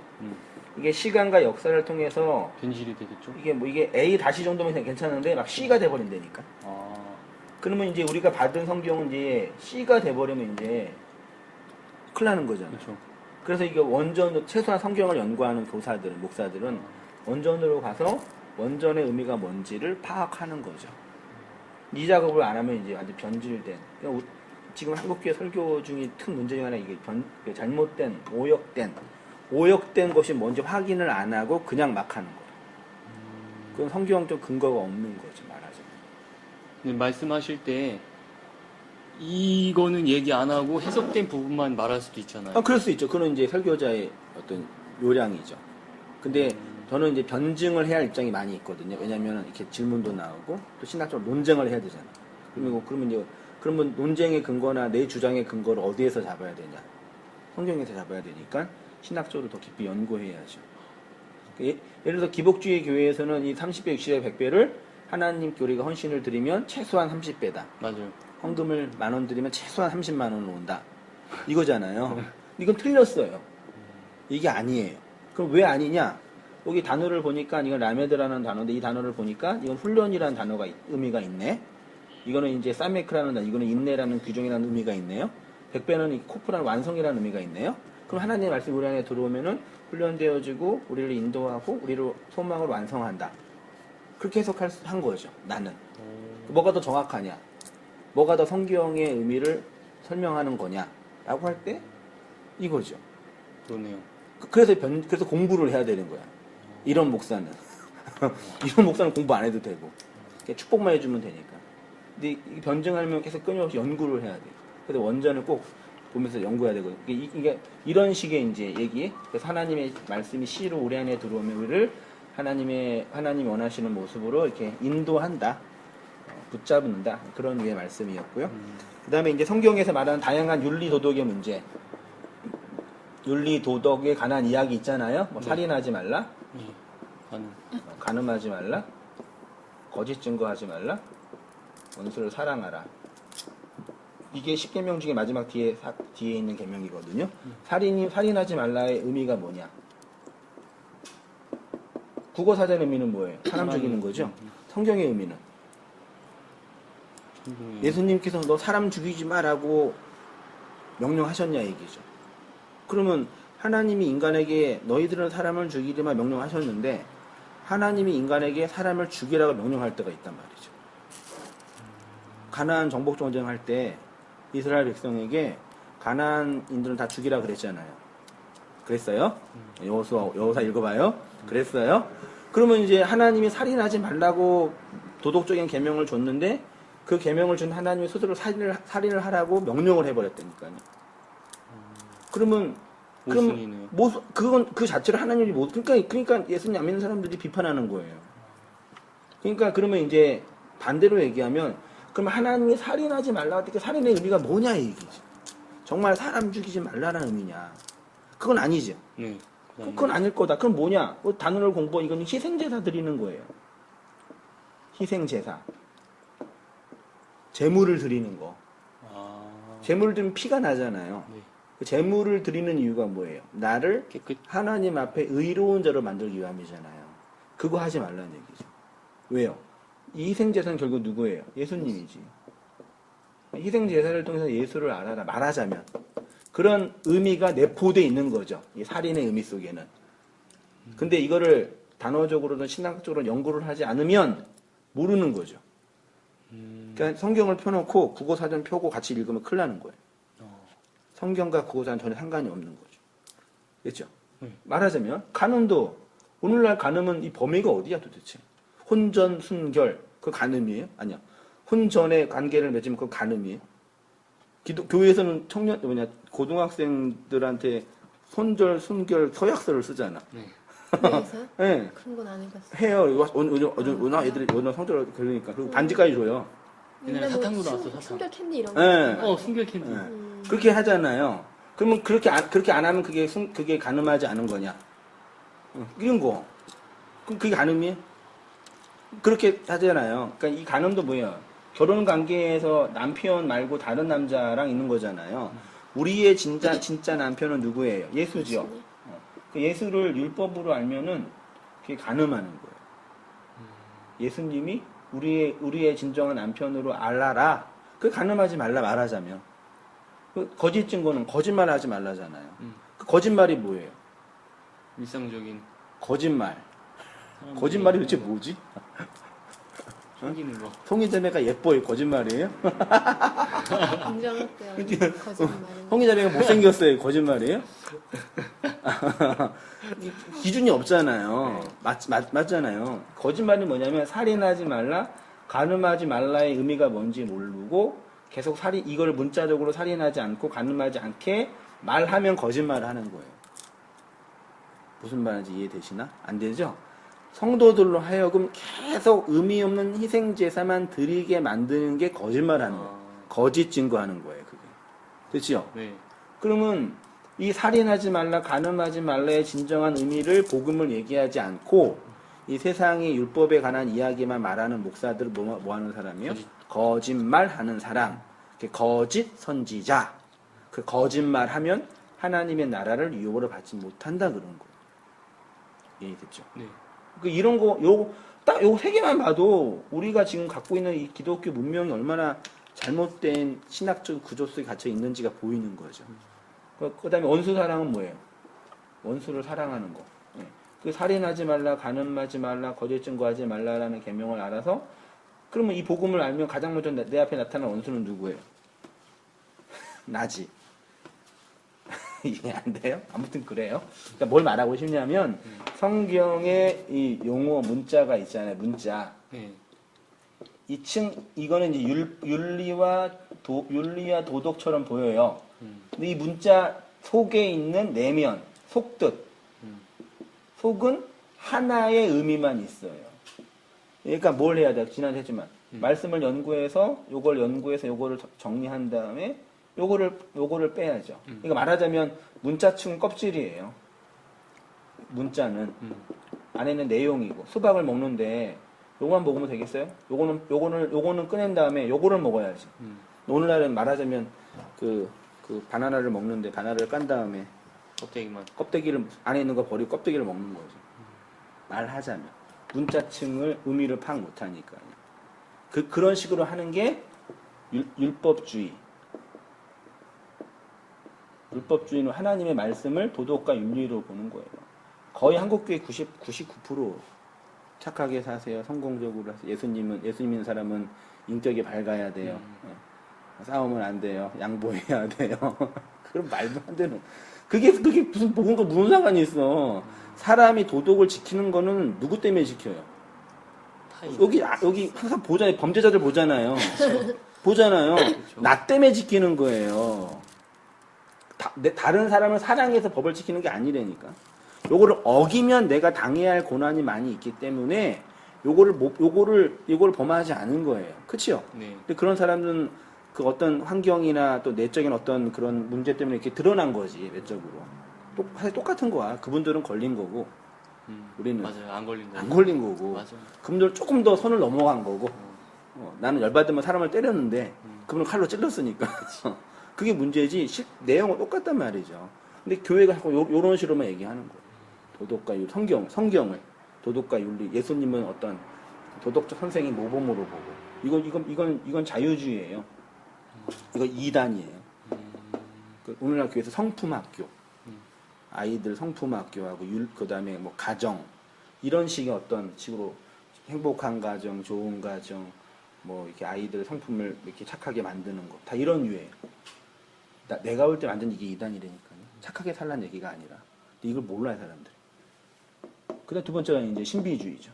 이게 시간과 역사를 통해서 변질이 되겠죠. 이게 A 다시 정도면 괜찮은데 막 C가 돼버린다니까. 그러면 이제 우리가 받은 성경은 이제 C가 돼버리면 이제 큰일 나는 거잖아요. 그렇죠. 그래서 이게 원전, 최소한 성경을 연구하는 교사들은, 목사들은 원전으로 가서 원전의 의미가 뭔지를 파악하는 거죠. 이 작업을 안 하면 이제 완전 변질된. 그러니까 지금 한국교회 설교 중에 큰 문제 중 하나 이게 잘못된, 오역된 것이 뭔지 확인을 안 하고 그냥 막 하는 거예요. 그건 성경적 근거가 없는 거죠, 말하자면. 근데 말씀하실 때 이거는 얘기 안 하고 해석된 부분만 말할 수도 있잖아요. 그럴 수 있죠. 그건 이제 설교자의 어떤 요량이죠. 근데 저는 이제 변증을 해야 할 입장이 많이 있거든요. 왜냐하면 이렇게 질문도 나오고 또 신학적으로 논쟁을 해야 되잖아요. 그러면 논쟁의 근거나 내 주장의 근거를 어디에서 잡아야 되냐? 성경에서 잡아야 되니까 신학적으로 더 깊이 연구해야죠. 예를 들어서 기복주의 교회에서는 이 30배, 60배, 100배를 하나님께 우리가 헌신을 드리면 최소한 30배다. 맞아요. 헌금을 10,000원 드리면 최소한 30만 원을 온다. 이거잖아요. 이건 틀렸어요. 이게 아니에요. 그럼 왜 아니냐? 여기 단어를 보니까 이건 라메드라는 단어인데 이 단어를 보니까 이건 훈련이라는 단어가 의미가 있네. 이거는 이제 사메크라는 단어, 이거는 인내라는 규정이라는 의미가 있네요. 100배는 코프라는 완성이라는 의미가 있네요. 그럼 하나님의 말씀이 우리 안에 들어오면은 훈련되어지고 우리를 인도하고 우리를 소망을 완성한다. 그렇게 해석한 거죠. 나는. 뭐가 더 정확하냐? 뭐가 더 성경의 의미를 설명하는 거냐? 라고 할 때 이거죠. 그러네요. 그래서 공부를 해야 되는 거야. 이런 목사는. 이런 목사는 공부 안 해도 되고. 그냥 축복만 해주면 되니까. 근데 이 변증하려면 계속 끊임없이 연구를 해야 돼. 그래서 원전을 꼭 보면서 연구해야 되고. 이게 이런 식의 이제 얘기. 그래서 하나님의 말씀이 시로 우리 안에 들어오면 우리를 하나님이 원하시는 모습으로 이렇게 인도한다. 붙잡는다. 그런 류의 말씀이었고요. 그 다음에 이제 성경에서 말하는 다양한 윤리 도덕의 문제. 윤리 도덕에 관한 이야기 있잖아요. 뭐 네. 살인하지 말라. 네. 가능. 간음하지 말라. 거짓 증거하지 말라. 원수를 사랑하라. 이게 10계명 중에 마지막 뒤에 있는 계명이거든요. 살인하지 말라의 의미가 뭐냐? 국어사전 의미는 뭐예요? 사람 죽이는 거죠. 성경의 의미는 예수님께서 너 사람 죽이지 마라고 명령하셨냐 얘기죠. 그러면 하나님이 인간에게 너희들은 사람을 죽이리만 명령하셨는데 하나님이 인간에게 사람을 죽이라고 명령할 때가 있단 말이죠. 가나안 정복 전쟁할 때 이스라엘 백성에게 가나안인들은 다 죽이라 그랬잖아요. 그랬어요? 여호수아 읽어봐요. 그랬어요? 그러면 이제 하나님이 살인하지 말라고 도덕적인 계명을 줬는데 그 계명을 준 하나님이 스스로 살인을 하라고 명령을 해버렸다니까요. 그러면 모순이네요. 그건 그 자체를 하나님이 그러니까 예수님 안 믿는 사람들이 비판하는 거예요. 그러니까 그러면 이제 반대로 얘기하면 그럼 하나님이 살인하지 말라고 했더니 살인의 의미가 뭐냐 이 얘기지. 정말 사람 죽이지 말라는 의미냐? 그건 아니죠. 네. 그건 아닐 거다. 그럼 뭐냐? 단어를 이건 희생제사 드리는 거예요. 희생제사. 제물을 드리는 거. 제물을 드리면 피가 나잖아요. 네. 그 제물을 드리는 이유가 뭐예요? 나를 깨끗. 하나님 앞에 의로운 자로 만들기 위함이잖아요. 그거 하지 말라는 얘기죠. 왜요? 이 희생제사는 결국 누구예요? 예수님이지. 희생제사를 통해서 예수를 알아라. 말하자면. 그런 의미가 내포되어 있는 거죠. 이 살인의 의미 속에는. 근데 이거를 단어적으로든 신학적으로 연구를 하지 않으면 모르는 거죠. 그러니까 성경을 펴놓고 국어사전 펴고 같이 읽으면 큰일 나는 거예요. 성경과 국어사전 전혀 상관이 없는 거죠. 그렇죠? 말하자면 간음도 오늘날 간음은 이 범위가 어디야 도대체? 혼전, 순결 그 간음이에요? 아니야. 혼전의 관계를 맺으면 그 간음이에요? 교회에서는 고등학생들한테 손절, 순결 서약서를 쓰잖아. 네. 그래서 네. 그런 건 안 해봤어요. 해요. 오늘 애들이 오늘 성절 그러니까 그리고 반지까지 줘요. 옛날에 사탕도 나왔어, 사탕. 순결 캔디 이런 거. 네. 순결 캔디. 네. 그렇게 하잖아요. 그러면 그렇게 안 하면 그게 간음하지 않은 거냐? 이런 거. 그럼 그게 간음이에요? 그렇게 하잖아요. 그러니까 이 간음도 뭐예요? 결혼 관계에서 남편 말고 다른 남자랑 있는 거잖아요. 우리의 진짜 남편은 누구예요? 예수죠. 그 예수를 율법으로 알면은 그게 간음하는 거예요. 예수님이 우리의 진정한 남편으로 알아라. 그 간음하지 말라 말하자면. 그 거짓 증거는 거짓말하지 말라잖아요. 그 거짓말이 뭐예요? 일상적인 거짓말. 사람들이 거짓말이 도대체 뭐지? 숨기는 거. 송이자매가 예뻐요. 거짓말이에요? 인정할게요. 거짓말은. 송이자매가 못생겼어요. 거짓말이에요? 기준이 없잖아요. 맞잖아요. 거짓말이 뭐냐면 살인하지 말라, 간음하지 말라의 의미가 뭔지 모르고 계속 이걸 문자적으로 살인하지 않고 간음하지 않게 말하면 거짓말을 하는 거예요. 무슨 말인지 이해되시나? 안 되죠? 성도들로 하여금 계속 의미 없는 희생 제사만 드리게 만드는 게 거짓말하는 거예요. 거짓 증거하는 거예요, 그게. 됐죠? 네. 그러면 이 살인하지 말라, 간음하지 말라의 진정한 의미를 복음을 얘기하지 않고 이 세상의 율법에 관한 이야기만 말하는 목사들 뭐 하는 사람이요? 거짓말하는 사람. 거짓 선지자. 그 거짓말하면 하나님의 나라를 유업으로 받지 못한다 그런 거예요. 이해됐죠? 네. 그 이런 거, 딱 요 세 개만 봐도 우리가 지금 갖고 있는 이 기독교 문명이 얼마나 잘못된 신학적 구조 속에 갇혀 있는지가 보이는 거죠. 그 다음에 원수 사랑은 뭐예요? 원수를 사랑하는 거. 예. 그 살인하지 말라, 간음하지 말라, 거짓 증거하지 말라라는 계명을 알아서 그러면 이 복음을 알면 가장 먼저 내 앞에 나타난 원수는 누구예요? 나지. 이해 안 돼요? 아무튼 그래요. 그러니까 뭘 말하고 싶냐면 성경에 이 용어 문자가 있잖아요. 문자. 네. 이거는 이제 윤리와 도덕처럼 보여요. 근데 이 문자 속에 있는 내면, 속뜻. 속은 하나의 의미만 있어요. 그러니까 뭘 해야 돼? 지난주에 했지만 말씀을 연구해서 요거를 정리한 다음에 요거를 빼야죠. 그러니까 말하자면 문자층은 껍질이에요. 문자는 안에 있는 내용이고 수박을 먹는데 요거만 먹으면 되겠어요? 요거는 꺼낸 다음에 요거를 먹어야지. 오늘날은 말하자면 그 바나나를 먹는데 바나나를 깐 다음에 껍데기를 안에 있는 거 버리고 껍데기를 먹는 거죠. 말하자면 문자층을 의미를 파악 못하니까요. 그런 식으로 하는 게 율법주의. 율법주의는 하나님의 말씀을 도덕과 윤리로 보는 거예요. 거의 한국교회 99% 착하게 사세요. 성공적으로 하세요. 예수님 믿는 사람은 인격이 밝아야 돼요. 싸우면 안 돼요. 양보해야 돼요. 그럼 말도 안 되는. 그게 무슨 복음과 무슨 상관이 있어. 사람이 도덕을 지키는 거는 누구 때문에 지켜요? 여기 항상 보잖아요. 범죄자들 보잖아요. 보잖아요. 그렇죠. 나 때문에 지키는 거예요. 다른 사람을 사랑해서 법을 지키는 게 아니라니까. 요거를 어기면 내가 당해야 할 고난이 많이 있기 때문에 요거를 범하지 않은 거예요. 그치요? 네. 근데 그런 사람들은 그 어떤 환경이나 또 내적인 어떤 그런 문제 때문에 이렇게 드러난 거지, 외적으로. 사실 똑같은 거야. 그분들은 걸린 거고, 우리는 맞아요. 안 걸린 거. 안 걸린 거고, 맞아. 그분들은 조금 더 선을 넘어간 거고, 나는 열받으면 사람을 때렸는데, 그분은 칼로 찔렀으니까. 그게 문제지, 내용은 똑같단 말이죠. 근데 교회가 자꾸 요런 식으로만 얘기하는 거예요. 도덕과 윤리, 성경을, 도덕과 윤리, 예수님은 어떤 도덕적 선생의 모범으로 보고, 이건 자유주의예요. 이거 이단이에요. 오늘날 교회에서 성품학교, 아이들 성품학교하고 그 다음에 뭐 가정, 이런 식의 어떤 식으로 행복한 가정, 좋은 가정, 뭐 이렇게 아이들 성품을 이렇게 착하게 만드는 거, 다 이런 유예요. 내가 볼 때 완전 이게 이단이라니까요. 착하게 살라는 얘기가 아니라. 근데 이걸 몰라요, 사람들이. 그 다음 두 번째가 이제 신비주의죠.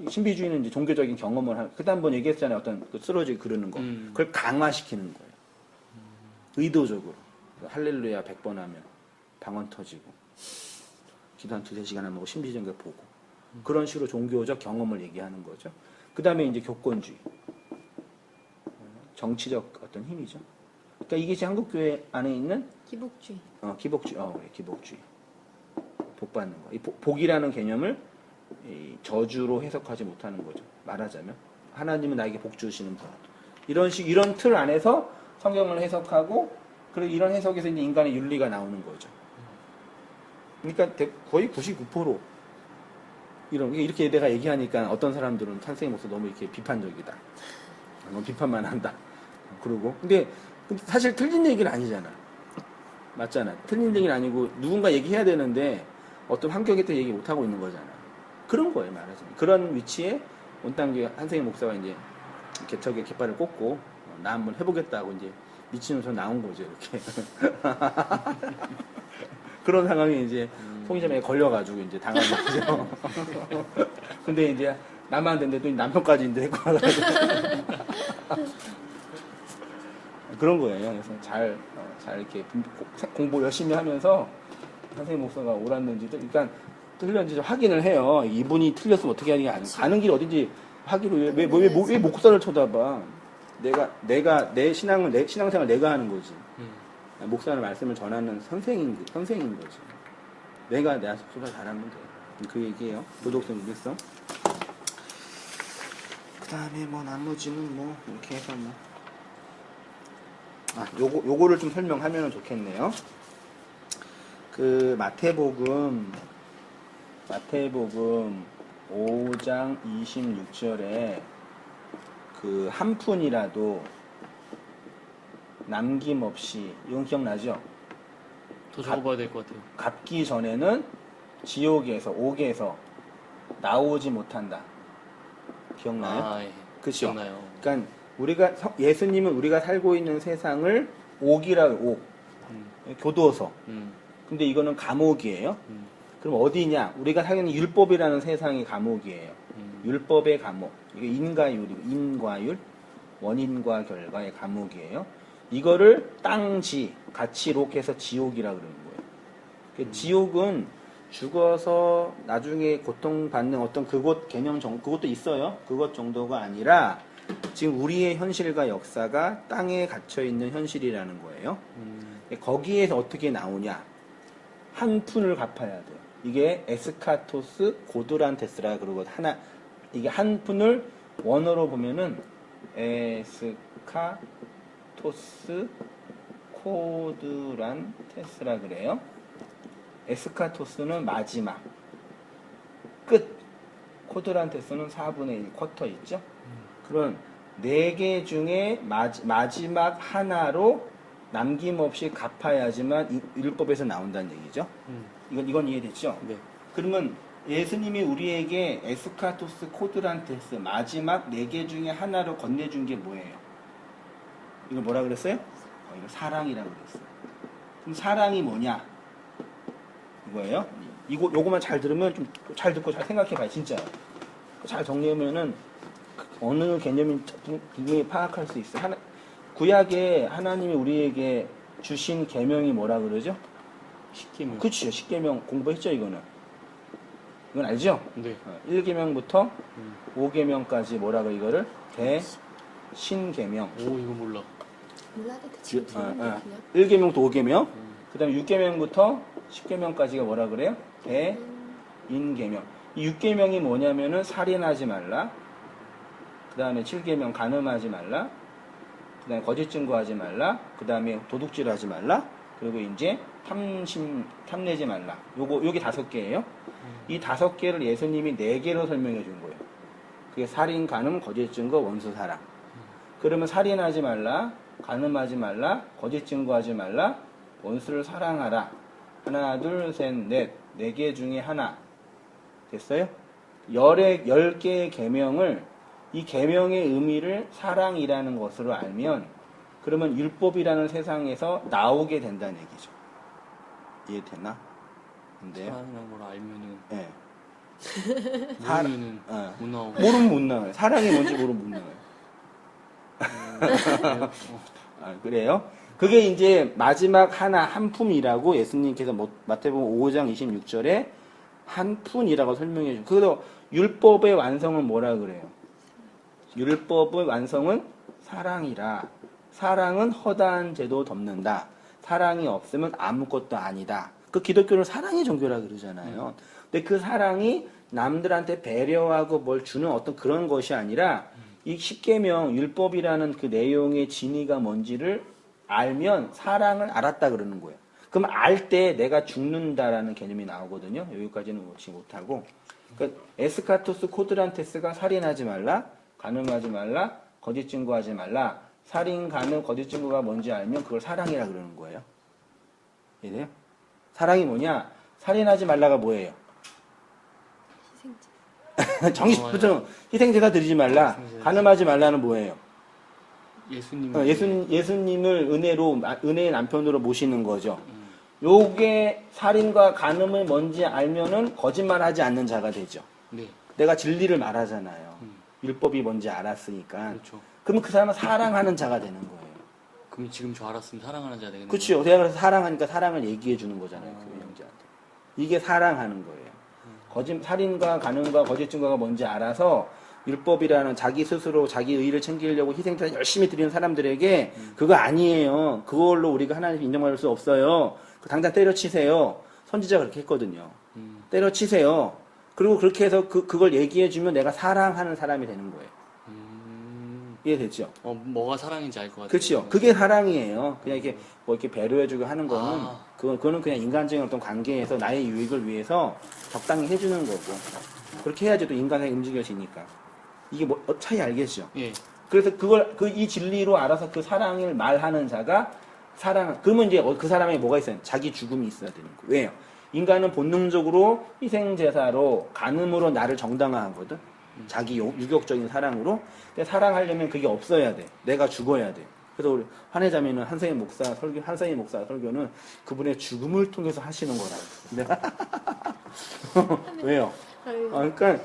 신비주의는 이제 종교적인 경험을 하는, 그때 한번 얘기했잖아요. 어떤 그 쓰러지게 그러는 거. 그걸 강화시키는 거예요. 의도적으로. 할렐루야 100번 하면 방언 터지고, 기도 한 2-3시간 하면 신비주의인 걸 보고. 그런 식으로 종교적 경험을 얘기하는 거죠. 그 다음에 이제 교권주의. 정치적 어떤 힘이죠. 그러니까 이게 지금 한국교회 안에 있는 기복주의. 기복주의. 복 받는 거. 이 복이라는 개념을 이 저주로 해석하지 못하는 거죠. 말하자면 하나님은 나에게 복 주시는 분. 이런 틀 안에서 성경을 해석하고, 그리고 이런 해석에서 이제 인간의 윤리가 나오는 거죠. 그러니까 거의 99% 이렇게 내가 얘기하니까 어떤 사람들은 선생님 목소리 너무 이렇게 비판적이다. 너무 비판만 한다. 그러고 근데 근데 사실 틀린 얘기는 아니잖아. 맞잖아. 틀린 얘기는 아니고 누군가 얘기해야 되는데 어떤 환경에 또 얘기 못 하고 있는 거잖아. 그런 거예요, 말하자면. 그런 위치에 온땅교회 한승희 목사가 이제 개척의 깃발을 꽂고 나 한번 해보겠다고 이제 미치면서 나온 거죠, 이렇게. 그런 상황에 이제 통일점에 걸려가지고 이제 당한 거죠. 근데 이제 나만 안 됐는데 또 남편까지 이제 데리고 와가지고. 그런 거예요. 그래서 잘 이렇게 공부 열심히 하면서 선생님 목사가 옳았는지, 그러니까 틀렸는지 확인을 해요. 이분이 틀렸으면 어떻게 하는 게 아니고 가는 길 어딘지 확인을 왜 목사를 쳐다봐? 내 신앙생활 내가 하는 거지. 목사는 말씀을 전하는 선생인 거지. 내가 내 속도가 잘하면 돼. 그 얘기예요. 도덕성, 윤리성. 그 다음에 뭐 나머지는 뭐 이렇게 해서 뭐. 요거를 좀 설명하면 좋겠네요. 그 마태복음 5장 26절에 그 한 푼이라도 남김없이, 이건 기억나죠? 더 적어봐야 될 것 같아요. 갚기 전에는 지옥에서, 옥에서 나오지 못한다. 기억나요? 아, 예. 그쵸? 기억나요. 그러니까 예수님은 우리가 살고 있는 세상을 옥이라고, 교도소. 근데 이거는 감옥이에요. 그럼 어디냐? 우리가 살고 있는 율법이라는 세상이 감옥이에요. 율법의 감옥. 이게 인과율, 원인과 결과의 감옥이에요. 이거를 땅지, 가치록해서 지옥이라 그러는 거예요. 지옥은 죽어서 나중에 고통받는 어떤 그곳 개념 그것도 있어요. 그것 정도가 아니라 지금 우리의 현실과 역사가 땅에 갇혀 있는 현실이라는 거예요. 거기에서 어떻게 나오냐? 한 푼을 갚아야 돼요. 이게 에스카토스 고드란테스라 그러고 이게 한 푼을 원어로 보면은 에스카토스 코드란테스라 그래요. 에스카토스는 마지막 끝, 코드란테스는 4분의 1 쿼터 있죠. 그런 4개 중에 마지막 하나로 남김없이 갚아야지만 율법에서 나온다는 얘기죠. 이건 이해됐죠? 네. 그러면 예수님이 우리에게 에스카토스 코드란테스 마지막 4개 중에 하나로 건네준 게 뭐예요? 이거 뭐라 그랬어요? 이거 사랑이라고 그랬어요. 그럼 사랑이 뭐냐? 이거예요. 요거만 잘 들으면 좀 잘 듣고 잘 생각해봐요. 진짜 잘 정리하면은 어느 개념인지 분명히 파악할 수 있어요. 구약에 하나님이 우리에게 주신 계명이 뭐라 그러죠? 십계명. 그치요. 십계명 공부했죠, 이거는. 이건 알죠? 네. 1계명부터 5계명까지 뭐라고 이거를? 대신계명. 오, 이거 몰라. 몰라도 지금 들었는데 그냥 1계명부터 5계명. 그 다음에 6계명부터 10계명까지가 뭐라 그래요? 대인계명. 이 6계명이 뭐냐면은 살인하지 말라. 그 다음에 7계명 간음하지 말라. 그 다음에 거짓 증거하지 말라. 그 다음에 도둑질하지 말라. 그리고 이제 탐내지 말라. 요게 5개예요. 이 5개를 예수님이 4개로 설명해 준 거예요. 그게 살인, 간음, 거짓 증거, 원수 사랑. 그러면 살인하지 말라, 간음하지 말라, 거짓 증거하지 말라, 원수를 사랑하라. 하나, 둘, 셋, 넷. 4개 중에 하나. 됐어요? 10개의 계명을, 이 계명의 의미를 사랑이라는 것으로 알면 그러면 율법이라는 세상에서 나오게 된다는 얘기죠. 이해됐나? 안 돼요? 사랑이라는 걸 알면은. 네. 모르면은 못 나오고. 모르면 못 나와요. 사랑이 뭔지 모르면 못 나와요. 그래요? 그게 이제 마지막 한 품이라고 예수님께서 마태복음 5장 26절에 한 푼이라고 설명해 주. 그래서 율법의 완성은 뭐라 그래요? 율법의 완성은 사랑이라. 사랑은 허다한 죄도 덮는다. 사랑이 없으면 아무것도 아니다. 그 기독교는 사랑의 종교라 그러잖아요. 근데 그 사랑이 남들한테 배려하고 뭘 주는 어떤 그런 것이 아니라 이 십계명 율법이라는 그 내용의 진의가 뭔지를 알면 사랑을 알았다 그러는 거예요. 그럼 알 때 내가 죽는다라는 개념이 나오거든요. 여기까지는 놓지 못하고. 그러니까 에스카토스 코드란테스가 살인하지 말라, 간음하지 말라, 거짓 증거하지 말라. 살인, 간음, 거짓 증거가 뭔지 알면 그걸 사랑이라 그러는 거예요. 이해돼요? 사랑이 뭐냐? 살인하지 말라가 뭐예요? 희생자. 정식부터 희생제사 드리지 말라. 간음하지 말라는 뭐예요? 예수님. 예수님을 은혜의 남편으로 모시는 거죠. 요게 살인과 간음을 뭔지 알면은 거짓말하지 않는 자가 되죠. 네. 내가 진리를 말하잖아요. 율법이 뭔지 알았으니까. 그렇죠. 그러면 그 사람은 사랑하는 자가 되는 거예요. 그럼 지금 저 알았으면 사랑하는 자가 되겠네요. 그렇죠. 내가 그래서 사랑하니까 사랑을 얘기해 주는 거잖아요. 교회 형제한테. 이게 사랑하는 거예요. 살인과 간음과 거짓 증거가 뭔지 알아서 율법이라는 자기 스스로 자기 의의를 챙기려고 희생자 열심히 드리는 사람들에게 그거 아니에요. 그걸로 우리가 하나님 인정받을 수 없어요. 당장 때려치세요. 선지자가 그렇게 했거든요. 때려치세요. 그리고 그렇게 해서 그걸 얘기해주면 내가 사랑하는 사람이 되는 거예요. 이해됐죠? 뭐가 사랑인지 알 것 같아요. 그렇죠. 그게 사랑이에요. 그냥 이렇게 뭐 이렇게 배려해주고 하는 거는 그거는 그냥 인간적인 어떤 관계에서 나의 유익을 위해서 적당히 해주는 거고 그렇게 해야지 또 인간이 움직여지니까 이게 뭐 차이 알겠죠? 예. 그래서 이 진리로 알아서 그 사랑을 말하는 자가 그러면 이제 그 사람에게 뭐가 있어요? 자기 죽음이 있어야 되는 거예요. 왜요? 인간은 본능적으로 희생제사로 간음으로 나를 정당화하거든. 자기 유격적인 사랑으로. 근데 사랑하려면 그게 없어야 돼. 내가 죽어야 돼. 그래서 우리 환혜자매는 한세희 목사 설교는 그분의 죽음을 통해서 하시는 거라고. 왜요? 그러니까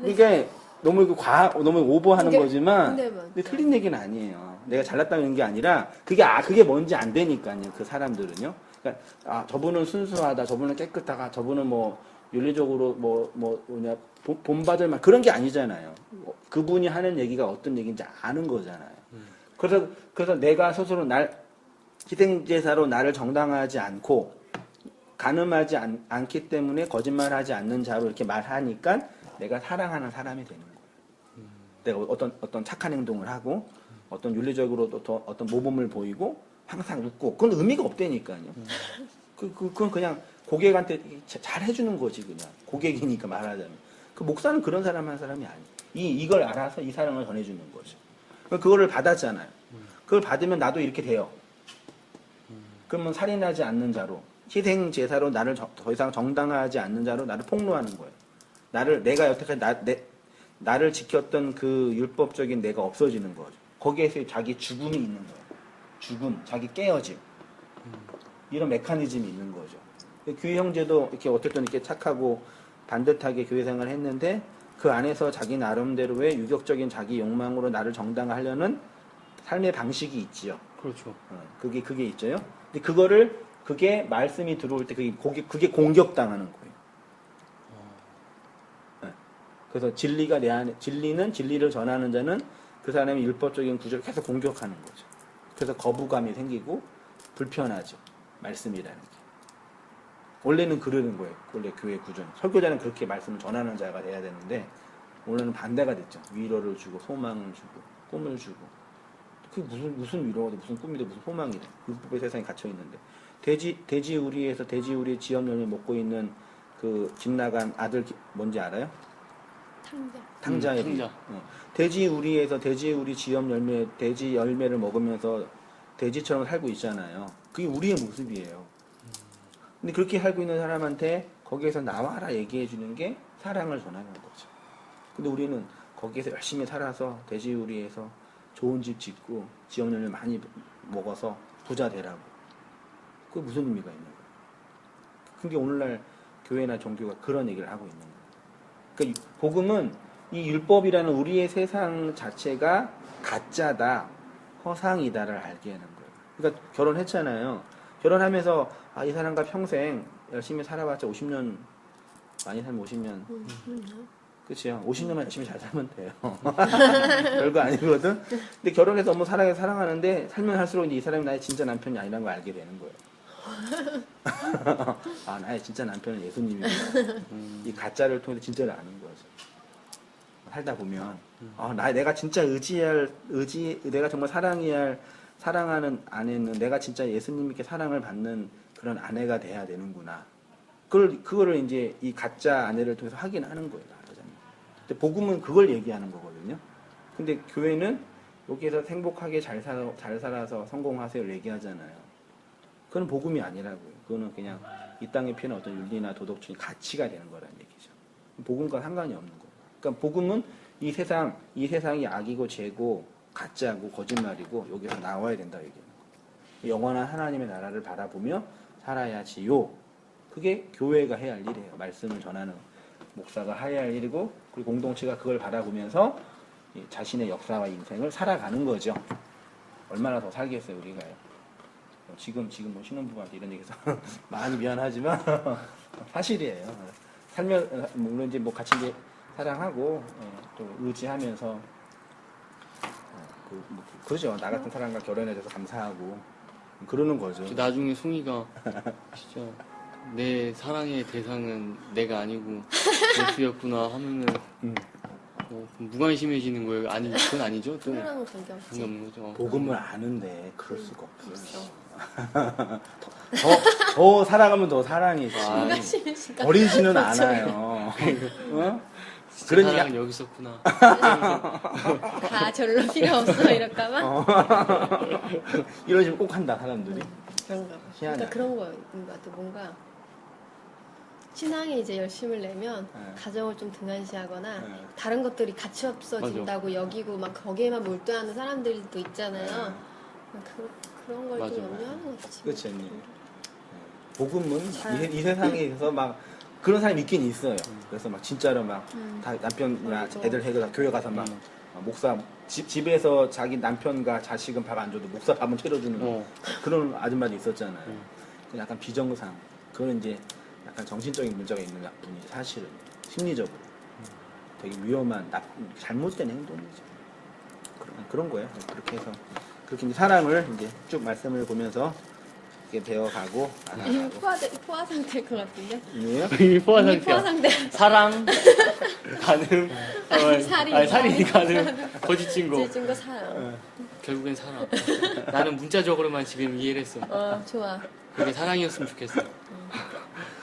이게 너무 오버하는 거지만 근데 틀린 얘기는 아니에요. 내가 잘났다는 게 아니라 그게 뭔지 안 되니까요. 그 사람들은요. 그러니까 저분은 순수하다, 저분은 깨끗하다, 저분은 뭐 윤리적으로 뭐냐 본받을 만 그런 게 아니잖아요. 그분이 하는 얘기가 어떤 얘기인지 아는 거잖아요. 그래서 내가 스스로 희생제사로 나를 정당화하지 않고 간음하지 않기 때문에 거짓말하지 않는 자로 이렇게 말하니까 내가 사랑하는 사람이 되는 거예요. 내가 어떤 착한 행동을 하고 어떤 윤리적으로 어떤 모범을 보이고 항상 웃고 그건 의미가 없다니까요. 그건 그냥 고객한테 잘 해주는 거지 그냥 고객이니까 말하자면 그 목사는 그런 사람 한 사람이 아니에요. 이걸 알아서 이 사랑을 전해주는 거죠. 그거를 받았잖아요. 그걸 받으면 나도 이렇게 돼요. 그러면 살인하지 않는 자로 희생 제사로 나를 더 이상 정당화하지 않는 자로 나를 폭로하는 거예요. 내가 여태까지 나를 지켰던 그 율법적인 내가 없어지는 거죠. 거기에서 자기 죽음이 있는 거예요. 죽음, 자기 깨어짐. 이런 메커니즘이 있는 거죠. 교회 형제도 이렇게 어쨌든 이렇게 착하고 반듯하게 교회 생활을 했는데 그 안에서 자기 나름대로의 유격적인 자기 욕망으로 나를 정당화하려는 삶의 방식이 있지요. 그렇죠. 그게 있죠요. 근데 그게 말씀이 들어올 때 그게 공격당하는 거예요. 그래서 진리는 진리를 전하는 자는 그 사람의 율법적인 구조를 계속 공격하는 거죠. 그래서 거부감이 생기고 불편하죠. 말씀이라는 게. 원래는 그러는 거예요. 원래 교회 구조는. 설교자는 그렇게 말씀을 전하는 자가 돼야 되는데 원래는 반대가 됐죠. 위로를 주고 소망을 주고 꿈을 주고. 그게 무슨 위로가 돼 무슨 꿈이 돼 무슨 소망이 돼. 율법의 세상에 갇혀 있는데. 돼지우리에서 돼지우리 지엽 열매 먹고 있는 그 집 나간 아들 뭔지 알아요? 탕자의 탕자. 돼지우리에서 돼지우리 지엽 열매 돼지 열매를 먹으면서 돼지처럼 살고 있잖아요. 그게 우리의 모습이에요. 근데 그렇게 살고 있는 사람한테 거기에서 나와라 얘기해 주는 게 사랑을 전하는 거죠. 근데 우리는 거기에서 열심히 살아서 돼지우리에서 좋은 집 짓고 지역 열매 많이 먹어서 부자 되라고. 그게 무슨 의미가 있는 거예요? 그게 오늘날 교회나 종교가 그런 얘기를 하고 있는 거예요. 그러니까 복음은 이 율법이라는 우리의 세상 자체가 가짜다, 허상이다를 알게 하는 거예요. 그러니까 결혼했잖아요. 결혼하면서 이 사람과 평생 열심히 살아봤자 50년 많이 살면 50년 그치요? 50년만 열심히 잘 살면 돼요. 별거 아니거든. 근데 결혼해서 너무 사랑하는데 살면 할수록 이제 이 사람이 나의 진짜 남편이 아니라는 걸 알게 되는 거예요. 나의 진짜 남편은 예수님이구나. 이 가짜를 통해서 진짜를 아는 거죠. 살다 보면 내가 진짜 내가 정말 사랑하는 아내는 내가 진짜 예수님께 사랑을 받는 그런 아내가 돼야 되는구나. 그거를 이제 이 가짜 아내를 통해서 확인하는 거예요. 말하자면. 근데 복음은 그걸 얘기하는 거거든요. 근데 교회는 여기에서 행복하게 잘 살아서 성공하세요를 얘기하잖아요. 그건 복음이 아니라고요. 그거는 그냥 이 땅에 피는 어떤 윤리나 도덕적인 가치가 되는 거라는 얘기죠. 복음과 상관이 없는 거예요. 그러니까 복음은 이 세상이 악이고 죄고 가짜고 거짓말이고 여기서 나와야 된다 얘기하는 거예요. 영원한 하나님의 나라를 바라보며 살아야지요. 그게 교회가 해야 할 일이에요. 말씀을 전하는 목사가 해야 할 일이고, 그리고 공동체가 그걸 바라보면서 자신의 역사와 인생을 살아가는 거죠. 얼마나 더 살겠어요, 우리가요. 지금 뭐 신혼부부한테 이런 얘기해서 많이 미안하지만 사실이에요. 살면 물론 이제 뭐 같이 이제 사랑하고 또 의지하면서 그러죠. 나 같은 사람과 결혼해줘서 감사하고 그러는 거죠. 나중에 송이가 진짜 내 사랑의 대상은 내가 아니고 예수였구나 하면은 무관심해지는 거예요. 아니 그건 아니죠. 또 그거랑은 관계없지. 관계없는 거죠. 복음을 아는데 그럴 수가 없어요. 더 살아가면 더 사랑이지. 무관심해지니까 버리지는 않아요. 어? 그런 그러니까 사랑은 여기 있었구나. 다 절로 필요 없어 이럴까봐. 이러지면 꼭 한다 사람들이. 그런가 봐. 희한해. 그러니까 그런 거인 것 같아. 뭔가 신앙에 이제 열심을 내면 네. 가정을 좀 등한시하거나 네. 다른 것들이 가치 없어진다고 여기고 막 거기에만 몰두하는 사람들도 있잖아요. 그런 걸 맞아. 좀 염려하는 거지. 그렇지 언니. 복음은 이 세상에서 막 그런 사람이 있긴 있어요. 그래서 막 진짜로 막 다 남편이나 맞아. 애들 해가 교회 가서 막 목사 집에서 자기 남편과 자식은 밥 안 줘도 목사 밥은 차려주는 그런 아줌마도 있었잖아요. 약간 비정상. 그건 이제 약간 정신적인 문제가 있는 분이 사실은 심리적으로 되게 위험한 잘못된 행동이죠. 그런 거예요. 그렇게 해서 그렇게 이제 사랑을 이제 쭉 말씀을 보면서 이렇게 배워가고 이미 알아가고. 포화 상태일 것 같은데. 이해요? 이미 포화 이미 상태야. 포화 상태. 사랑 가능. 살인 가능. 거짓 증거. 증거 사랑. 결국엔 사랑. 나는 문자적으로만 지금 이해를 했어. 좋아. 그게 사랑이었으면 좋겠어.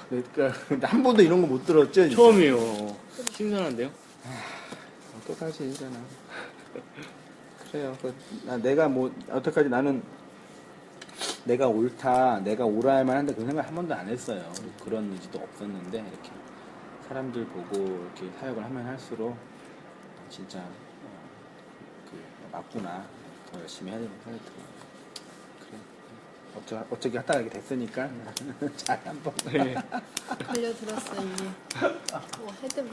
그러니까 한 번도 이런 거 못 들었죠? 진짜? 처음이에요. 신선한데요? 또 다시 얘기잖아. 그래요. 내가 뭐 어떡하지 나는 내가 옳다, 내가 옳아 할 만한데 그런 생각 한 번도 안 했어요. 그런 의지도 없었는데 이렇게 사람들 보고 이렇게 사역을 하면 할수록 진짜 맞구나. 더 열심히 해야 되는 생각이 들어요. 그래. 어쩌게 하다가 이렇게 됐으니까 잘 한번. 걸려들었어 이미. 하여튼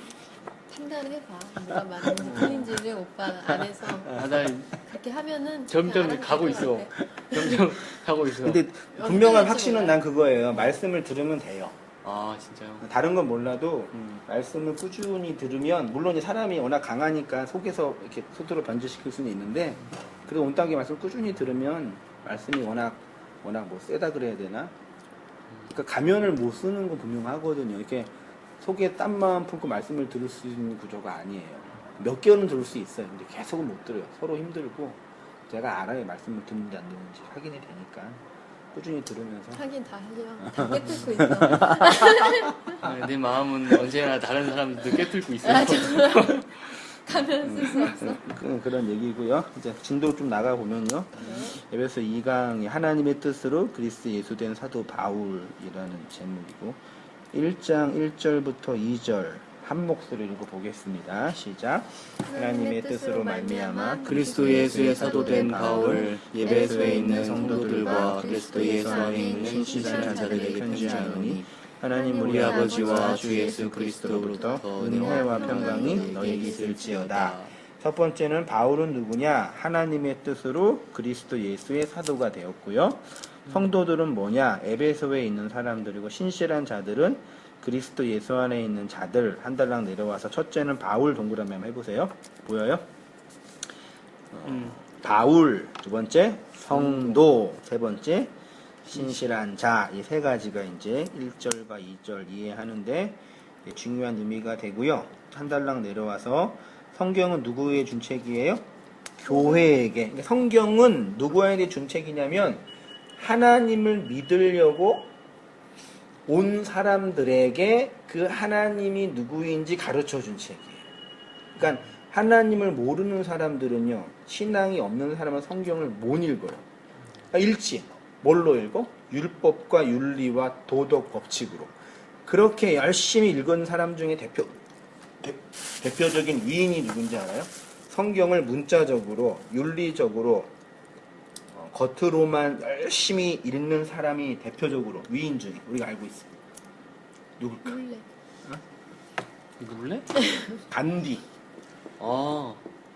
판단해봐. 뭐가 맞는지 틀린지를 오빠 안에서 나 그렇게 하면은 점점 알아볼 가고 것 있어. 같아. 점점 가고 있어. 근데 분명한 확신은 난 그거예요. 말씀을 들으면 돼요. 아 진짜요? 다른 건 몰라도 말씀을 꾸준히 들으면 물론 이제 사람이 워낙 강하니까 속에서 이렇게 스스로 변질시킬 수는 있는데 그래도 온당의 말씀을 꾸준히 들으면 말씀이 워낙 뭐 세다 그래야 되나? 그러니까 가면을 못 쓰는 건 분명하거든요. 이렇게 속에 땀만 품고 말씀을 들을 수 있는 구조가 아니에요. 몇 개월은 들을 수 있어요. 근데 계속은 못 들어요. 서로 힘들고 제가 알아요. 말씀을 듣는지 안 듣는지 확인이 되니까 꾸준히 들으면서 하긴 다 해요. 다 깨뚫고 있어. 내 마음은 언제나 다른 사람들도 꿰뚫고 있어요. 가면 쓸 수 없어. 그런 얘기고요. 이제 진도 좀 나가 보면요. 에베소 2강이 하나님의 뜻으로 그리스도 예수 된 사도 바울이라는 제목이고 1장 1절부터 2절 한 목소리로 읽어보겠습니다. 시작. 하나님의 뜻으로 말미암아 그리스도 예수의 사도된 바울, 에베소에 있는 성도들과 그리스도 예수 안에 있는 신실한 자들에게 편지하노니 하나님 우리 아버지와 주 예수 그리스도로부터 은혜와 평강이 너희에게 있을지어다. 첫 번째는 바울은 누구냐? 하나님의 뜻으로 그리스도 예수의 사도가 되었고요. 성도들은 뭐냐? 에베소에 있는 사람들이고 신실한 자들은 그리스도 예수 안에 있는 자들. 한 달랑 내려와서 첫째는 바울 동그라미 한번 해보세요. 보여요? 바울. 두 번째 성도. 세 번째 신실한 자. 이 세 가지가 이제 1절과 2절 이해하는데 중요한 의미가 되고요. 한 달랑 내려와서 성경은 누구의 준책이에요? 교회에게. 그러니까 성경은 누구에게 준책이냐면 하나님을 믿으려고 온 사람들에게 그 하나님이 누구인지 가르쳐 준 책이에요. 그러니까 하나님을 모르는 사람들은요, 신앙이 없는 사람은 성경을 못 읽어요. 그러니까 읽지. 뭘로 읽어? 율법과 윤리와 도덕 법칙으로. 그렇게 열심히 읽은 사람 중에 대표적인 위인이 누군지 알아요? 성경을 문자적으로, 윤리적으로, 겉으로만 열심히 읽는 사람이 대표적으로 위인 중에 우리가 알고 있습니다. 누굴까? 몰래. 누굴래? 간디. 아,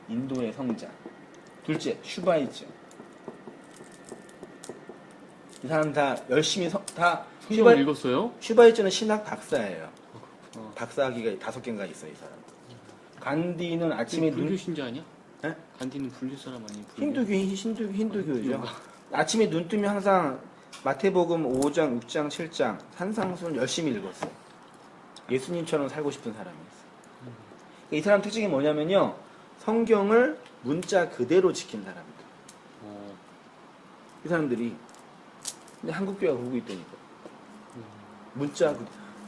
인도의 성자. 둘째, 슈바이츠. 이 사람 다 열심히 다 성경을 읽었어요? 슈바이츠는 신학 박사예요. 어. 박사학위가 5개인가 있어요, 이 사람. 간디는 아침에 불교 신자 아니야? 네? 간디는 불교 사람 아니에요? 힌두교죠. 아침에 눈 뜨면 항상 마태복음 5장, 6장, 7장 산상수훈 열심히 읽었어요. 예수님처럼 살고 싶은 사람이었어요. 이 사람 특징이 뭐냐면요, 성경을 문자 그대로 지킨 사람이다. 이 사람들이 근데 한국교회가 그러고 있다니까.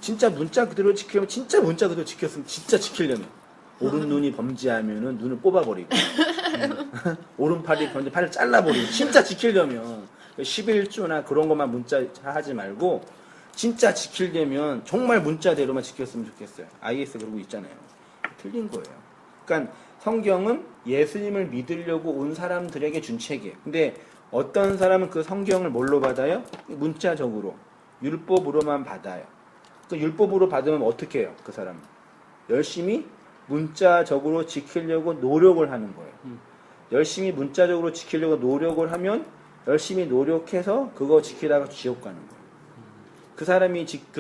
진짜 문자 그대로 지키려면 진짜 문자 그대로 지켰으면 진짜 지키려면 오른 눈이 범죄하면은 눈을 뽑아버리고 오른팔이 범죄 팔을 잘라버리고 진짜 지키려면 11조나 그런 것만 문자 하지 말고 진짜 지키려면 정말 문자대로만 지켰으면 좋겠어요. IS 그러고 있잖아요. 틀린 거예요. 그러니까 성경은 예수님을 믿으려고 온 사람들에게 준 책이에요. 근데 어떤 사람은 그 성경을 뭘로 받아요? 문자적으로 율법으로만 받아요. 그 율법으로 받으면 어떻게 해요? 그 사람은 열심히 문자적으로 지키려고 노력을 하는 거예요. 열심히 문자적으로 지키려고 노력을 하면 열심히 노력해서 그거 지키다가 지옥 가는 거예요. 그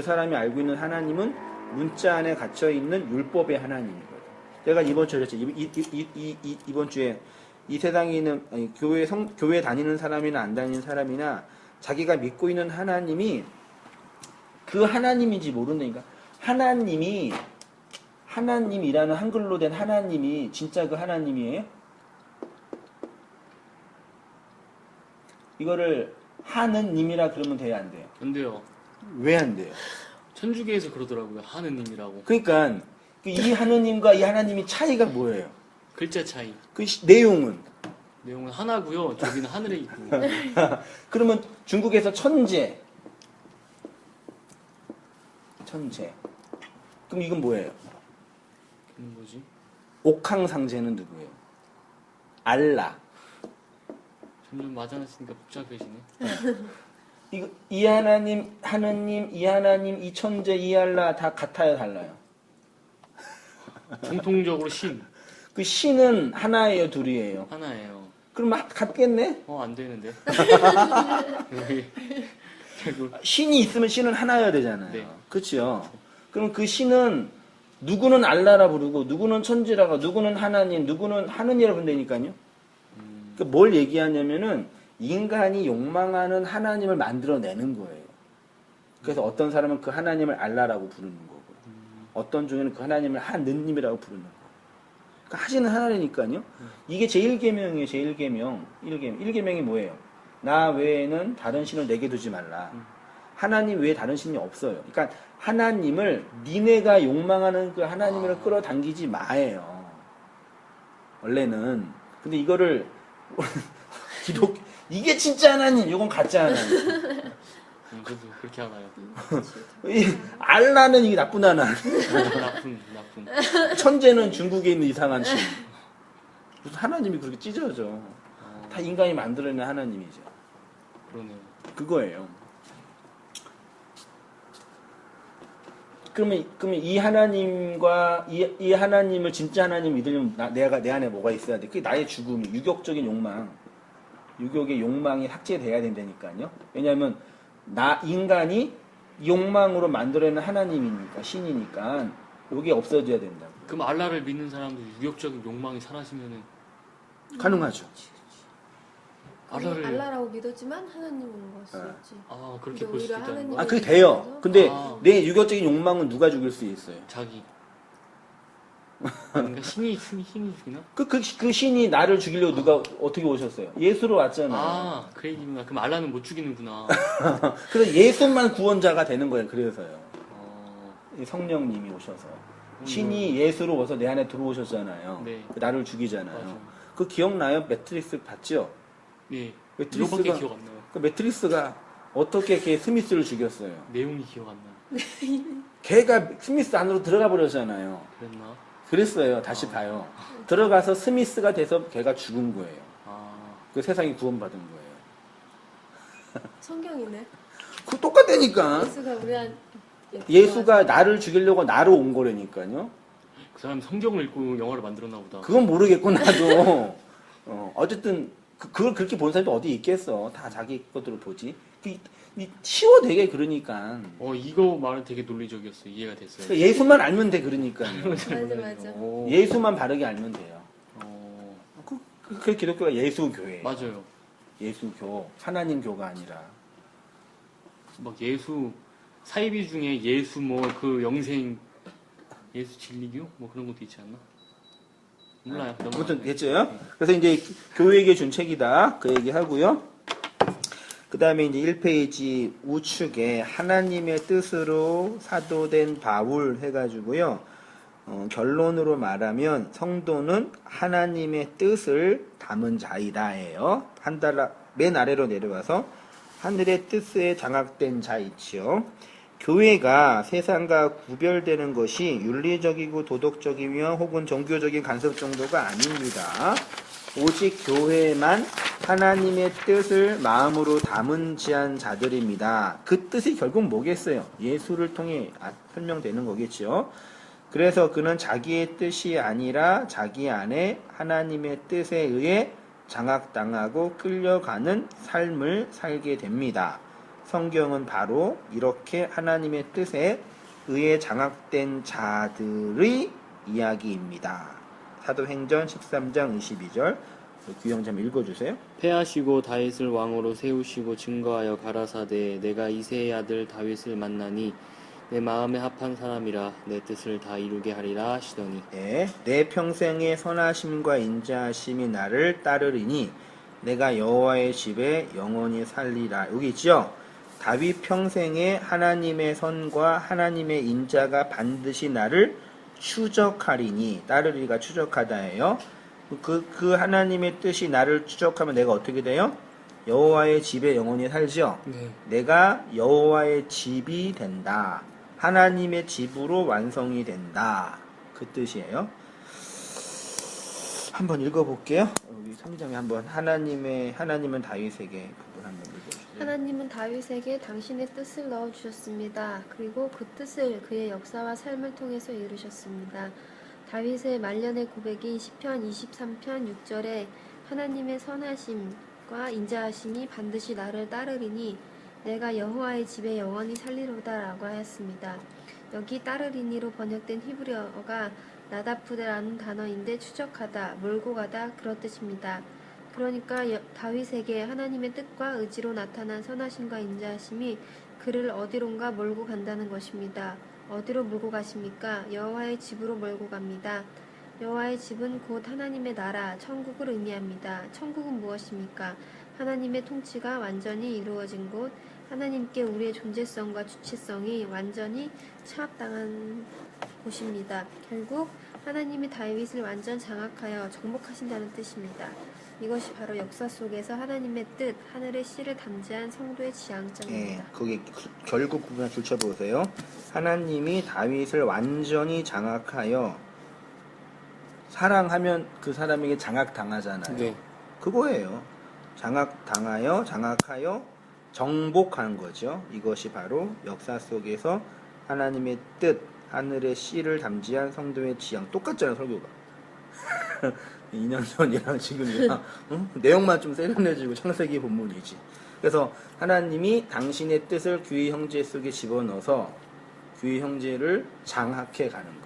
사람이 알고 있는 하나님은 문자 안에 갇혀 있는 율법의 하나님인 거예요. 제가 이번 주에 그랬죠. 이번 주에 이 세상에 있는 교회 다니는 사람이나 안 다니는 사람이나 자기가 믿고 있는 하나님이 그 하나님인지 모른다니까. 하나님이라는 한글로 된 하나님이 진짜 그 하나님이에요? 이거를 하느님이라 그러면 돼야 안 돼요? 안 돼요. 왜 안 돼요? 천주교에서 그러더라고요. 하느님이라고. 그러니까 이 하느님과 이 하나님이 차이가 뭐예요? 글자 차이. 그 내용은? 내용은 하나고요. 저기는 하늘에 있고. 그러면 중국에서 천재. 그럼 이건 뭐예요? 그건 뭐지? 옥황상제는 누구예요? 알라. 점점 맞아놨으니까 복잡해지네. 이 하나님, 이 하나님, 이 천재, 이 알라 다 같아요, 달라요? 공통적으로 신. 그 신은 하나예요, 둘이에요? 하나예요. 그럼 같겠네? 안 되는데. 신이 있으면 신은 하나여야 되잖아요. 네. 그렇죠? 그럼 그 신은 누구는 알라라 부르고 누구는 천지라고 누구는 하나님 누구는 하느니라 부른다니까요. 그러니까 뭘 얘기하냐면은 인간이 욕망하는 하나님을 만들어내는 거예요. 그래서 어떤 사람은 그 하나님을 알라라고 부르는 거고 어떤 중에는 그 하나님을 하느님이라고 부르는 거예요. 그러니까 하시는 하나니까요. 이게 제1계명이에요. 제1계명. 1계명이 뭐예요? 나 외에는 다른 신을 내게 두지 말라. 하나님 외에 다른 신이 없어요. 그러니까 하나님을 니네가 욕망하는 그 하나님을 끌어당기지 마예요. 원래는. 근데 이거를 이게 진짜 하나님, 이건 가짜 하나님. 저도 그렇게 하나요. 알라는 이게 나쁜 하나님. 나쁜. 천재는 중국에 있는 이상한 신. 무슨 하나님이 그렇게 찢어져. 다 인간이 만들어낸 하나님이죠. 그러네요. 그거예요. 그러면 이 하나님과 이 하나님을 진짜 하나님 믿으려면 내 안에 뭐가 있어야 돼? 그게 나의 죽음이 유격적인 욕망, 유격의 욕망이 삭제돼야 된다니까요. 왜냐하면 인간이 욕망으로 만들어낸 하나님이니까 신이니까 이게 없어져야 된다고. 그럼 알라를 믿는 사람도 유격적인 욕망이 사라지면은 가능하죠. 알라라고 믿었지만 하나님인 것이 있지. 그렇게 볼 수 오히려 있다는 하나님이 거. 그게 돼요. 근데 아. 내 유격적인 욕망은 누가 죽일 수 있어요? 자기. 그러니까 신이 죽이나? 그 신이 나를 죽이려고 누가 어떻게 오셨어요? 예수로 왔잖아요. 그 얘기구나. 그럼 알라는 못 죽이는구나. 그래서 예수만 구원자가 되는 거예요. 그래서요. 이 성령님이 오셔서. 신이 예수로 와서 내 안에 들어오셨잖아요. 네. 나를 죽이잖아요. 맞아요. 그 기억나요? 매트릭스 봤죠? 네. 매트릭스가 이거밖에 기억 안 나요. 그 매트릭스가 어떻게 걔 스미스를 죽였어요? 내용이 기억 안 나요. 걔가 스미스 안으로 들어가 버렸잖아요. 그랬나? 그랬어요. 다시 봐요. 들어가서 스미스가 돼서 걔가 죽은 거예요. 아, 그 세상이 구원받은 거예요. 성경이네. 그 똑같다니까. 예수가 우리한 예수가 나를 죽이려고 나로 온 거라니까요. 그 사람 성경을 읽고 영화를 만들었나 보다. 그건 모르겠고 나도. 어쨌든 그걸 그렇게 본 사람이 어디 있겠어. 다 자기 것들을 보지. 쉬워 되게 그러니까. 이거 말은 되게 논리적이었어요. 이해가 됐어요. 예수만 알면 돼 그러니까요. 맞아. 오. 예수만 바르게 알면 돼요. 어, 그 기독교가 예수교회. 맞아요. 예수교. 하나님 교가 아니라. 막 예수 사이비 중에 예수 뭐 그 영생 예수 진리교 뭐 그런 것도 있지 않나? 몰라요. 아무튼 됐죠? 그래서 이제 교회에게 준 책이다. 그 얘기 하고요. 그 다음에 이제 1페이지 우측에 하나님의 뜻으로 사도된 바울 해가지고요. 결론으로 말하면 성도는 하나님의 뜻을 담은 자이다예요. 맨 아래로 내려와서 하늘의 뜻에 장악된 자 있지요. 교회가 세상과 구별되는 것이 윤리적이고 도덕적이며 혹은 종교적인 간섭 정도가 아닙니다. 오직 교회만 하나님의 뜻을 마음으로 담은 지한 자들입니다. 그 뜻이 결국 뭐겠어요? 예수를 통해 설명되는 거겠죠. 그래서 그는 자기의 뜻이 아니라 자기 안에 하나님의 뜻에 의해 장악당하고 끌려가는 삶을 살게 됩니다. 성경은 바로 이렇게 하나님의 뜻에 의해 장악된 자들의 이야기입니다. 사도행전 13장 22절 규영 좀 읽어주세요. 패하시고 다윗을 왕으로 세우시고 증거하여 가라사대 내가 이새의 아들 다윗을 만나니 내 마음에 합한 사람이라 내 뜻을 다 이루게 하리라 하시더니 네, 내 평생의 선하심과 인자하심이 나를 따르리니 내가 여호와의 집에 영원히 살리라. 여기 있죠? 다윗 평생에 하나님의 선과 하나님의 인자가 반드시 나를 추적하리니 따르리가 추적하다예요. 그 하나님의 뜻이 나를 추적하면 내가 어떻게 돼요? 여호와의 집에 영원히 살죠. 네. 내가 여호와의 집이 된다. 하나님의 집으로 완성이 된다. 그 뜻이에요. 한번 읽어볼게요. 여기 3장에 한번 하나님은 다윗에게 그분 한번 읽어주세요. 하나님은 다윗에게 당신의 뜻을 넣어주셨습니다. 그리고 그 뜻을 그의 역사와 삶을 통해서 이루셨습니다. 다윗의 말년의 고백인 시편 23편 6절에 하나님의 선하심과 인자하심이 반드시 나를 따르리니 내가 여호와의 집에 영원히 살리로다 라고 하였습니다. 여기 따르리니로 번역된 히브리어가 나다푸드라는 단어인데 추적하다, 몰고 가다 그런 뜻입니다. 그러니까 다윗에게 하나님의 뜻과 의지로 나타난 선하심과 인자하심이 그를 어디론가 몰고 간다는 것입니다. 어디로 몰고 가십니까? 여호와의 집으로 몰고 갑니다. 여호와의 집은 곧 하나님의 나라, 천국을 의미합니다. 천국은 무엇입니까? 하나님의 통치가 완전히 이루어진 곳, 하나님께 우리의 존재성과 주체성이 완전히 차압당한 곳입니다. 결국 하나님이 다윗을 완전 장악하여 정복하신다는 뜻입니다. 이것이 바로 역사 속에서 하나님의 뜻, 하늘의 씨를 담지한 성도의 지향점입니다. 거기 결국 부분을 줄쳐보세요. 하나님이 다윗을 완전히 장악하여 사랑하면 그 사람에게 장악당하잖아요. 네. 그거예요. 장악하여 정복하는 거죠. 이것이 바로 역사 속에서 하나님의 뜻, 하늘의 씨를 담지한 성도의 지향. 똑같잖아요, 설교가. 2년 전이랑 지금이랑 내용만 좀 세련해지고 창세기 본문이지. 그래서 하나님이 당신의 뜻을 귀의 형제 속에 집어넣어서 귀의 형제를 장악해 가는 거예요.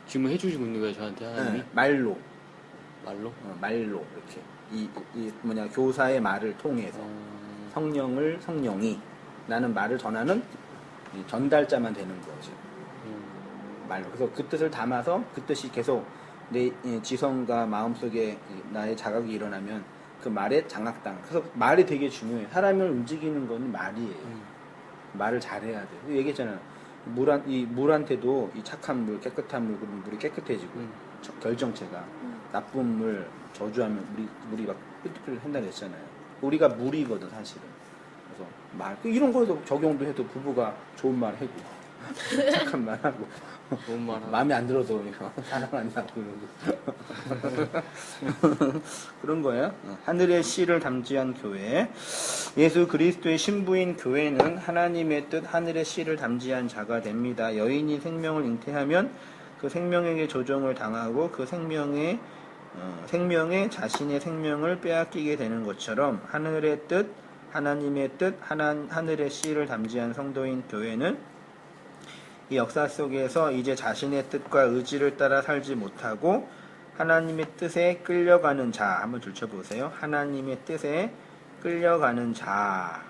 지금 해주시고 있는 거예요 저한테 하나님이? 네, 말로 말로? 이렇게 교사의 말을 통해서 성령이 나는 말을 전하는 이 전달자만 되는 거죠. 말로. 그래서 그 뜻을 담아서 그 뜻이 계속 내 지성과 마음속에 나의 자각이 일어나면 그 말에 장악당. 그래서 말이 되게 중요해요. 사람을 움직이는 건 말이에요. 말을 잘해야 돼요. 얘기했잖아요. 이 물한테도 이 착한 물, 깨끗한 물, 그러면 물이 깨끗해지고 결정체가 나쁜 물 저주하면 물이 막 삐뚤삐뚤 했잖아요. 우리가 물이거든 사실은. 그래서 이런 거에도 적용도 해도 부부가 좋은 말 해고 착한 말 하고 좋은 말 하고. 마음에 안 들어도 사랑한다고 그런 거예요. 하늘의 씨를 담지한 교회. 예수 그리스도의 신부인 교회는 하나님의 뜻 하늘의 씨를 담지한 자가 됩니다. 여인이 생명을 잉태하면 그 생명에게 조종을 당하고 그 생명에 자신의 생명을 빼앗기게 되는 것처럼 하늘의 뜻 하나님의 뜻 하늘의 씨를 담지한 성도인 교회는 이 역사 속에서 이제 자신의 뜻과 의지를 따라 살지 못하고 하나님의 뜻에 끌려가는 자, 한번 들춰보세요. 하나님의 뜻에 끌려가는 자.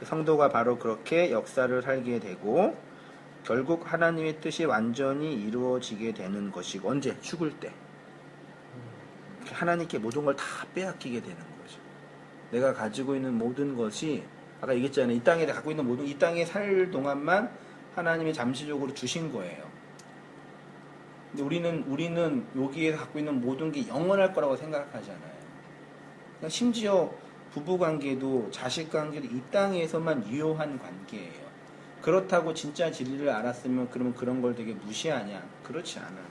성도가 바로 그렇게 역사를 살게 되고 결국 하나님의 뜻이 완전히 이루어지게 되는 것이고, 언제? 죽을 때. 하나님께 모든 걸 다 빼앗기게 되는 거죠. 내가 가지고 있는 모든 것이, 아까 얘기했잖아요. 이 땅에 갖고 있는 모든, 이 땅에 살 동안만 하나님이 잠시적으로 주신 거예요. 근데 우리는 여기에 갖고 있는 모든 게 영원할 거라고 생각하잖아요. 그러니까 심지어 부부 관계도 자식 관계도 이 땅에서만 유효한 관계예요. 그렇다고 진짜 진리를 알았으면 그러면 그런 걸 되게 무시하냐? 그렇지 않아요.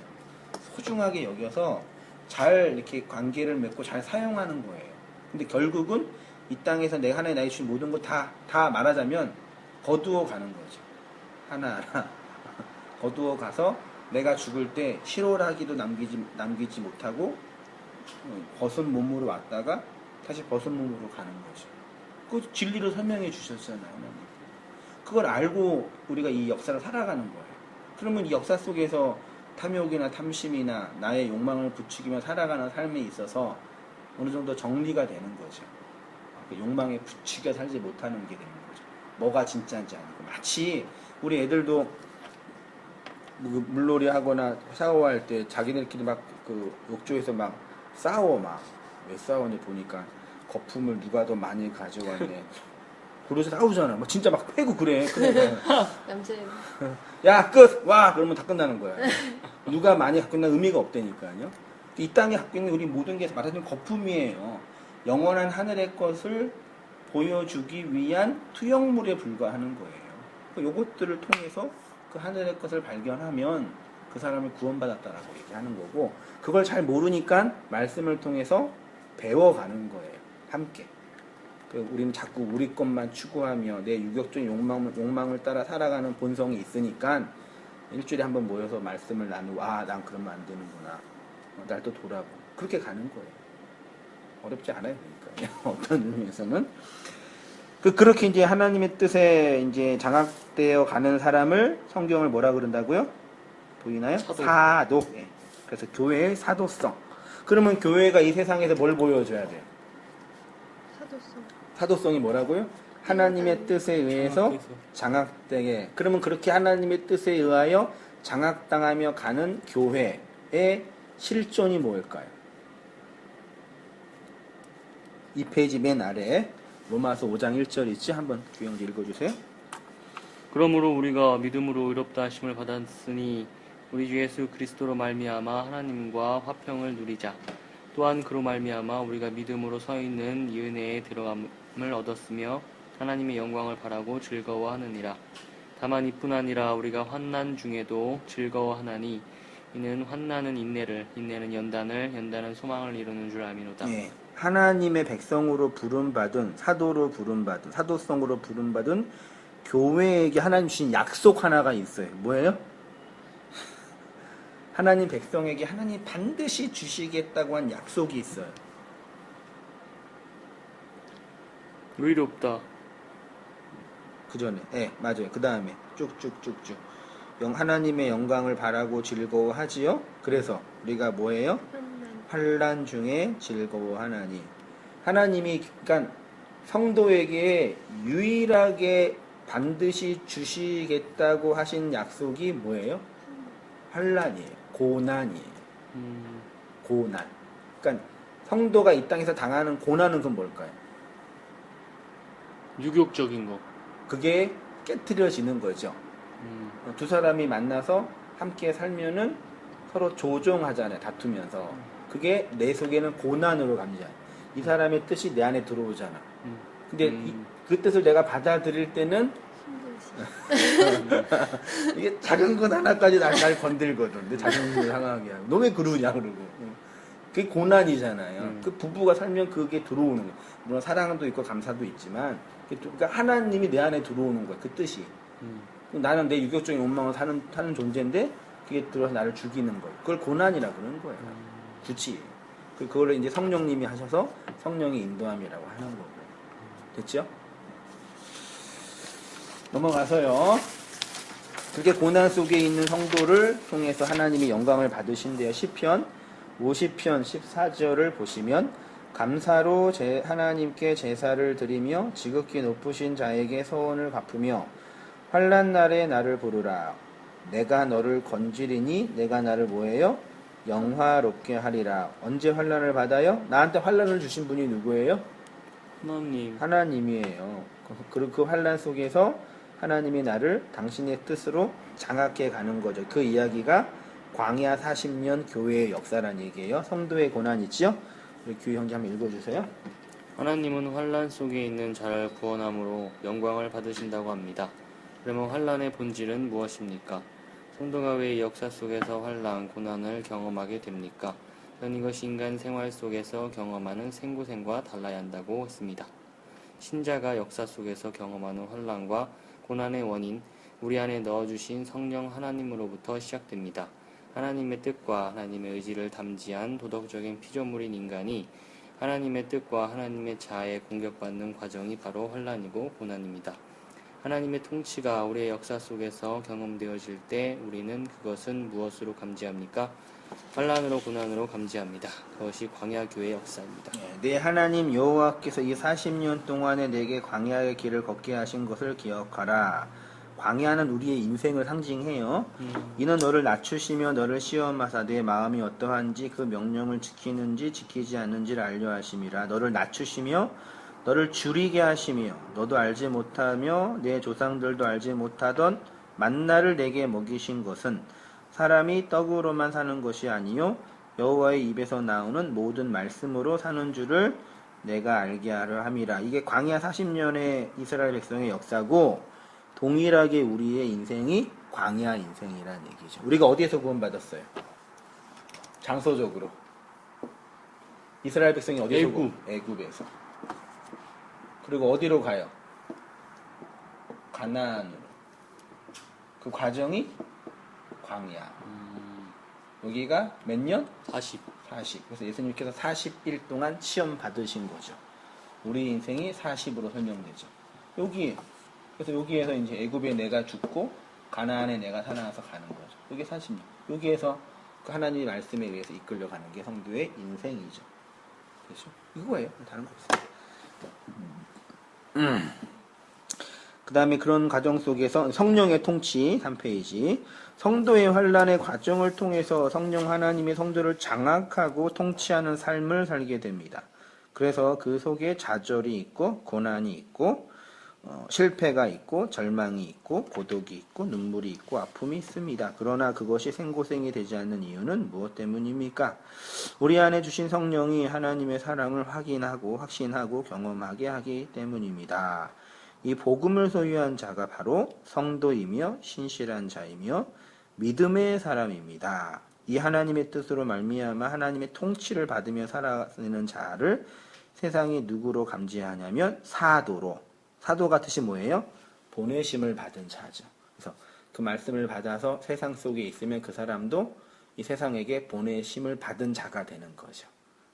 소중하게 여겨서 잘 이렇게 관계를 맺고 잘 사용하는 거예요. 근데 결국은 이 땅에서 내가 하나님 나에게 주신 모든 거 다 말하자면 거두어 가는 거죠. 하나하나 거두어 가서 내가 죽을 때 실오라기도 남기지 못하고 벗은 몸으로 왔다가 다시 벗은 몸으로 가는 거죠. 그 진리를 설명해 주셨잖아요. 하나님. 그걸 알고 우리가 이 역사를 살아가는 거예요. 그러면 이 역사 속에서 탐욕이나 탐심이나 나의 욕망을 부추기며 살아가는 삶에 있어서 어느 정도 정리가 되는 거죠. 그 욕망에 부추겨 살지 못하는 게 되는 거죠. 뭐가 진짜인지 아니고. 마치 우리 애들도 물놀이 하거나 샤워할 때 자기들끼리 막 그 욕조에서 막 싸워. 왜 싸우냐 보니까 거품을 누가 더 많이 가져왔네. 그래서 싸우잖아. 막 진짜 막 패고 그래. 남자애. 야, 끝! 와! 그러면 다 끝나는 거야. 누가 많이 갖고 있는 의미가 없다니까요. 이 땅에 갖고 있는 우리 모든 게 말하자면 거품이에요. 영원한 하늘의 것을 보여주기 위한 투영물에 불과하는 거예요. 요것들을 통해서 그 하늘의 것을 발견하면 그 사람을 구원받았다라고 얘기하는 거고, 그걸 잘 모르니까 말씀을 통해서 배워가는 거예요. 함께. 우리는 자꾸 우리 것만 추구하며 내 유격적인 욕망을 따라 살아가는 본성이 있으니까 일주일에 한번 모여서 말씀을 나누고, 난 그러면 안 되는구나. 날 또 돌아보고. 그렇게 가는 거예요. 어렵지 않아요. 그러니까 어떤 의미에서는. 그렇게 이제 하나님의 뜻에 이제 장악되어 가는 사람을 성경을 뭐라 그런다고요? 보이나요? 사도. 예. 그래서 교회의 사도성. 그러면 교회가 이 세상에서 뭘 보여줘야 돼요? 사도성이 뭐라고요? 하나님의 뜻에 의해서 장악되게. 그러면 그렇게 하나님의 뜻에 의하여 장악당하며 가는 교회의 실존이 뭘까요? 이 페이지 맨 아래에 로마서 5장 1절 있지? 한번 규영지 읽어주세요. 그러므로 우리가 믿음으로 의롭다 하심을 받았으니 우리 주 예수 그리스도로 말미암아 하나님과 화평을 누리자. 또한 그로 말미암아 우리가 믿음으로 서 있는 이 은혜에 들어감을 얻었으며 하나님의 영광을 바라고 즐거워하느니라. 다만 이뿐 아니라 우리가 환난 중에도 즐거워하나니 이는 환난은 인내를, 인내는 연단을, 연단은 소망을 이루는 줄 아미로다. 네. 하나님의 백성으로 부름받은, 사도로 부름받은, 사도성으로 부름받은 교회에게 하나님 주신 약속 하나가 있어요. 뭐예요? 하나님 백성에게 하나님 반드시 주시겠다고 한 약속이 있어요. 의롭다. 그 전에, 맞아요. 그 다음에 쭉쭉쭉쭉. 하나님의 영광을 바라고 즐거워하지요. 그래서 우리가 뭐예요? 환난 중에 즐거워하나니. 하나님이 그러니까 성도에게 유일하게 반드시 주시겠다고 하신 약속이 뭐예요? 환난이에요. 고난이에요. 고난. 그러니까 성도가 이 땅에서 당하는 고난은 그건 뭘까요? 유격적인 거. 그게 깨트려지는 거죠. 두 사람이 만나서 함께 살면은 서로 조종하잖아요. 다투면서. 그게 내 속에는 고난으로 감지하는. 이 사람의 뜻이 내 안에 들어오잖아. 근데 그 뜻을 내가 받아들일 때는 이게 작은 것 하나까지 날 건들거든. 내 자존심을 상하게 하고. 너 왜 그러냐 그러고. 그게 고난이잖아요. 그 부부가 살면 그게 들어오는 거예요. 물론 사랑도 있고 감사도 있지만 그러니까 하나님이 내 안에 들어오는 거야. 그 뜻이. 나는 내 유격적인 욕망을 사는 존재인데 그게 들어서 나를 죽이는 거예요. 그걸 고난이라고 그러는 거예요. 굳이. 그걸 이제 성령님이 하셔서 성령의 인도함이라고 하는 거고. 됐죠? 넘어가서요. 그렇게 고난 속에 있는 성도를 통해서 하나님이 영광을 받으신대요. 시편 50편 14절을 보시면 감사로 하나님께 제사를 드리며 지극히 높으신 자에게 서원을 갚으며 환난 날에 나를 부르라. 내가 너를 건지리니 내가 나를 뭐예요? 영화롭게 하리라. 언제 환난을 받아요? 나한테 환난을 주신 분이 누구예요? 하나님이에요. 그 환난 속에서 하나님이 나를 당신의 뜻으로 장악해 가는 거죠. 그 이야기가 광야 40년 교회의 역사란 얘기예요. 성도의 고난이지요. 우리 규희 형제 한번 읽어주세요. 하나님은 환난 속에 있는 자를 구원함으로 영광을 받으신다고 합니다. 그러면 환난의 본질은 무엇입니까? 성도가 왜 역사 속에서 환난, 고난을 경험하게 됩니까? 전 이것이 인간 생활 속에서 경험하는 생고생과 달라야 한다고 했습니다. 신자가 역사 속에서 경험하는 환난과 고난의 원인, 우리 안에 넣어주신 성령 하나님으로부터 시작됩니다. 하나님의 뜻과 하나님의 의지를 담지한 도덕적인 피조물인 인간이 하나님의 뜻과 하나님의 자아에 공격받는 과정이 바로 환난이고 고난입니다. 하나님의 통치가 우리의 역사 속에서 경험되어질 때 우리는 그것은 무엇으로 감지합니까? 환난으로 고난으로 감지합니다. 그것이 광야교의 역사입니다. 내 하나님 여호와께서 이 40년 동안에 내게 광야의 길을 걷게 하신 것을 기억하라. 광야는 우리의 인생을 상징해요. 이는 너를 낮추시며 너를 시험하사 내 마음이 어떠한지 그 명령을 지키는지 지키지 않는지를 알려 하심이라. 너를 낮추시며 너를 줄이게 하시며 너도 알지 못하며 내 조상들도 알지 못하던 만나를 내게 먹이신 것은 사람이 떡으로만 사는 것이 아니요 여호와의 입에서 나오는 모든 말씀으로 사는 줄을 내가 알게 하려 함이라. 이게 광야 40년의 이스라엘 백성의 역사고 동일하게 우리의 인생이 광야 인생이라는 얘기죠. 우리가 어디에서 구원받았어요? 장소적으로 이스라엘 백성이 어디에서 애굽에서. 그리고 어디로 가요? 가나안으로. 그 과정이 광야. 여기가 몇 년? 40. 그래서 예수님께서 40일 동안 시험 받으신 거죠. 우리 인생이 40으로 설명되죠. 그래서 여기에서 이제 애굽에 내가 죽고 가나안에 내가 살아나서 가는 거죠. 이게 40년. 여기에서 그 하나님의 말씀에 의해서 이끌려가는 게 성도의 인생이죠. 그렇죠? 이거예요. 다른 거 없어요. 그 다음에 그런 과정 속에서 성령의 통치 3페이지 성도의 환난의 과정을 통해서 성령 하나님의 성도를 장악하고 통치하는 삶을 살게 됩니다. 그래서 그 속에 좌절이 있고 고난이 있고 실패가 있고 절망이 있고 고독이 있고 눈물이 있고 아픔이 있습니다. 그러나 그것이 생고생이 되지 않는 이유는 무엇 때문입니까? 우리 안에 주신 성령이 하나님의 사랑을 확인하고 확신하고 경험하게 하기 때문입니다. 이 복음을 소유한 자가 바로 성도이며 신실한 자이며 믿음의 사람입니다. 이 하나님의 뜻으로 말미암아 하나님의 통치를 받으며 살아가는 자를 세상이 누구로 감지하냐면 사도로. 사도가 뜻이 뭐예요? 보내심을 받은 자죠. 그래서 그 말씀을 받아서 세상 속에 있으면 그 사람도 이 세상에게 보내심을 받은 자가 되는 거죠.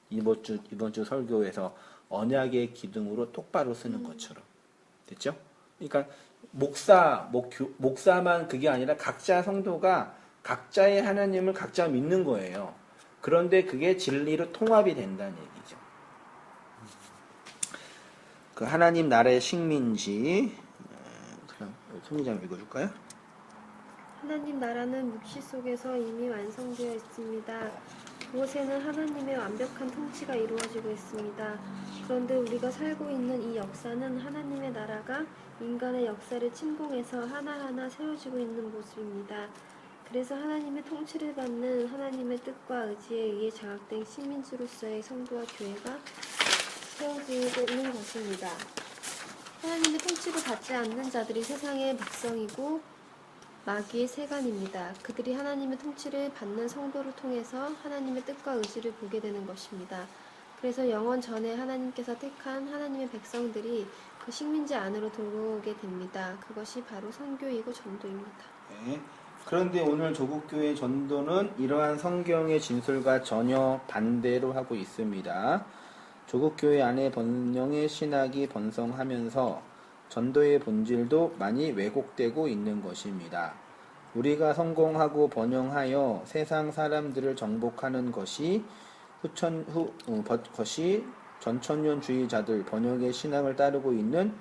이번 주 설교에서 언약의 기둥으로 똑바로 쓰는 것처럼. 됐죠? 그러니까 목사만 그게 아니라 각자 성도가 각자의 하나님을 각자 믿는 거예요. 그런데 그게 진리로 통합이 된다는 얘기죠. 그 하나님 나라의 식민지 송기장 읽어줄까요? 하나님 나라는 묵시 속에서 이미 완성되어 있습니다. 그곳에는 하나님의 완벽한 통치가 이루어지고 있습니다. 그런데 우리가 살고 있는 이 역사는 하나님의 나라가 인간의 역사를 침공해서 하나하나 세워지고 있는 모습입니다. 그래서 하나님의 통치를 받는 하나님의 뜻과 의지에 의해 장악된 식민지로서의 성도와 교회가 세워지고 있는 것입니다. 하나님의 통치를 받지 않는 자들이 세상의 백성이고 마귀의 세간입니다. 그들이 하나님의 통치를 받는 성도를 통해서 하나님의 뜻과 의지를 보게 되는 것입니다. 그래서 영원 전에 하나님께서 택한 하나님의 백성들이 그 식민지 안으로 들어오게 됩니다. 그것이 바로 선교이고 전도입니다. 네. 그런데 오늘 조국교회 전도는 이러한 성경의 진술과 전혀 반대로 하고 있습니다. 조국교회 안에 번영의 신학이 번성하면서 전도의 본질도 많이 왜곡되고 있는 것입니다. 우리가 성공하고 번영하여 세상 사람들을 정복하는 것이 전천년주의자들 번역의 신학을 따르고 있는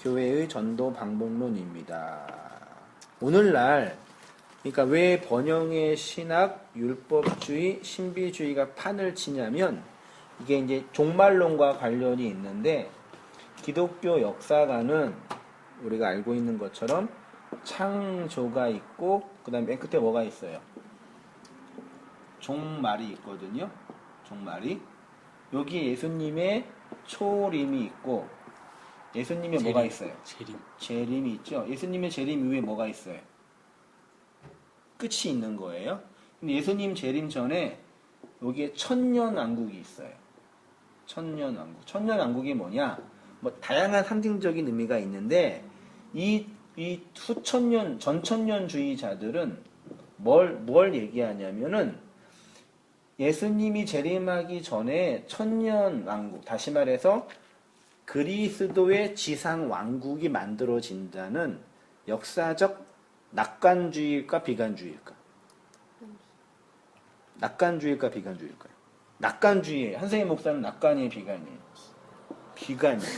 교회의 전도 방법론입니다. 오늘날 그러니까 왜 번영의 신학, 율법주의, 신비주의가 판을 치냐면 이게 이제 종말론과 관련이 있는데 기독교 역사가는 우리가 알고 있는 것처럼 창조가 있고 그 다음에 맨 끝에 뭐가 있어요? 종말이 있거든요. 종말이. 여기 예수님의 초림이 있고 예수님의 뭐가 있어요? 재림이 있죠. 예수님의 재림 이후에 뭐가 있어요? 끝이 있는 거예요. 근데 예수님 재림 전에 여기에 천년왕국이 있어요. 천년왕국. 천년왕국이 뭐냐? 뭐 다양한 상징적인 의미가 있는데 이 수천년 전천년주의자들은 뭘 얘기하냐면은 예수님이 재림하기 전에 천년왕국, 다시 말해서 그리스도의 지상왕국이 만들어진다는 역사적 낙관주의일까 비관주의일까? 낙관주의일까 비관주의일까요? 낙관주의예요. 한세희 목사는 낙관이에요, 비관이에요? 비관이에요.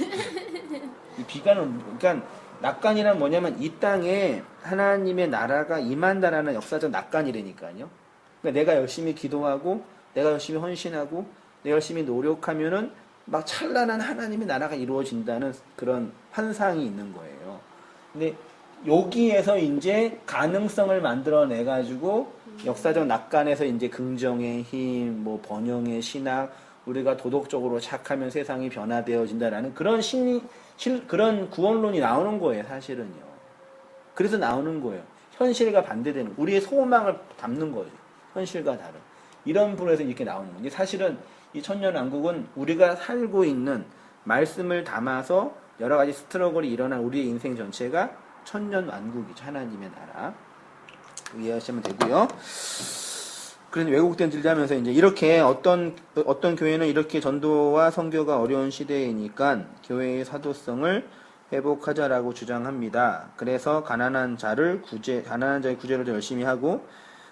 이 비관은 그러니까 낙관이란 뭐냐면 이 땅에 하나님의 나라가 임한다라는 역사적 낙관이라니까요. 그러니까 내가 열심히 기도하고 내가 열심히 헌신하고 내가 열심히 노력하면은 막 찬란한 하나님의 나라가 이루어진다는 그런 환상이 있는 거예요. 근데 여기에서 이제 가능성을 만들어내 가지고 역사적 낙관에서 이제 긍정의 힘, 뭐 번영의 신학, 우리가 도덕적으로 착하면 세상이 변화되어진다라는 그런 그런 구원론이 나오는 거예요, 사실은요. 그래서 나오는 거예요. 현실과 반대되는, 우리의 소망을 담는 거죠. 현실과 다른. 이런 부분에서 이렇게 나오는 거예요. 사실은 이 천년왕국은 우리가 살고 있는 말씀을 담아서 여러 가지 스트러글이 일어난 우리의 인생 전체가 천년왕국이죠. 하나님의 나라. 이해하시면 되고요. 그래서 외국된 들자면서 이제 이렇게 어떤 교회는 이렇게 전도와 선교가 어려운 시대이니까 교회의 사도성을 회복하자라고 주장합니다. 그래서 가난한 자의 구제를 더 열심히 하고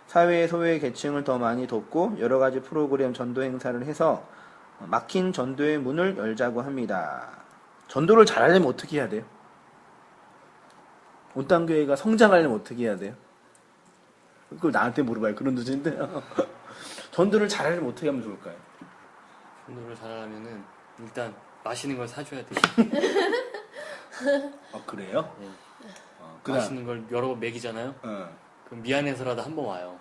사회의 소외 계층을 더 많이 돕고 여러 가지 프로그램 전도 행사를 해서 막힌 전도의 문을 열자고 합니다. 전도를 잘하려면 어떻게 해야 돼요? 온땅교회가 성장하려면 어떻게 해야 돼요? 그걸 나한테 물어봐요. 그런 주제인데요. 전도를 잘하려면 어떻게 하면 좋을까요? 전도를 잘하려면은 일단 맛있는 걸 사줘야 돼요. 그래요? 네. 그다음. 맛있는 걸 여러 번 먹이잖아요. 그럼 미안해서라도 한 번 와요.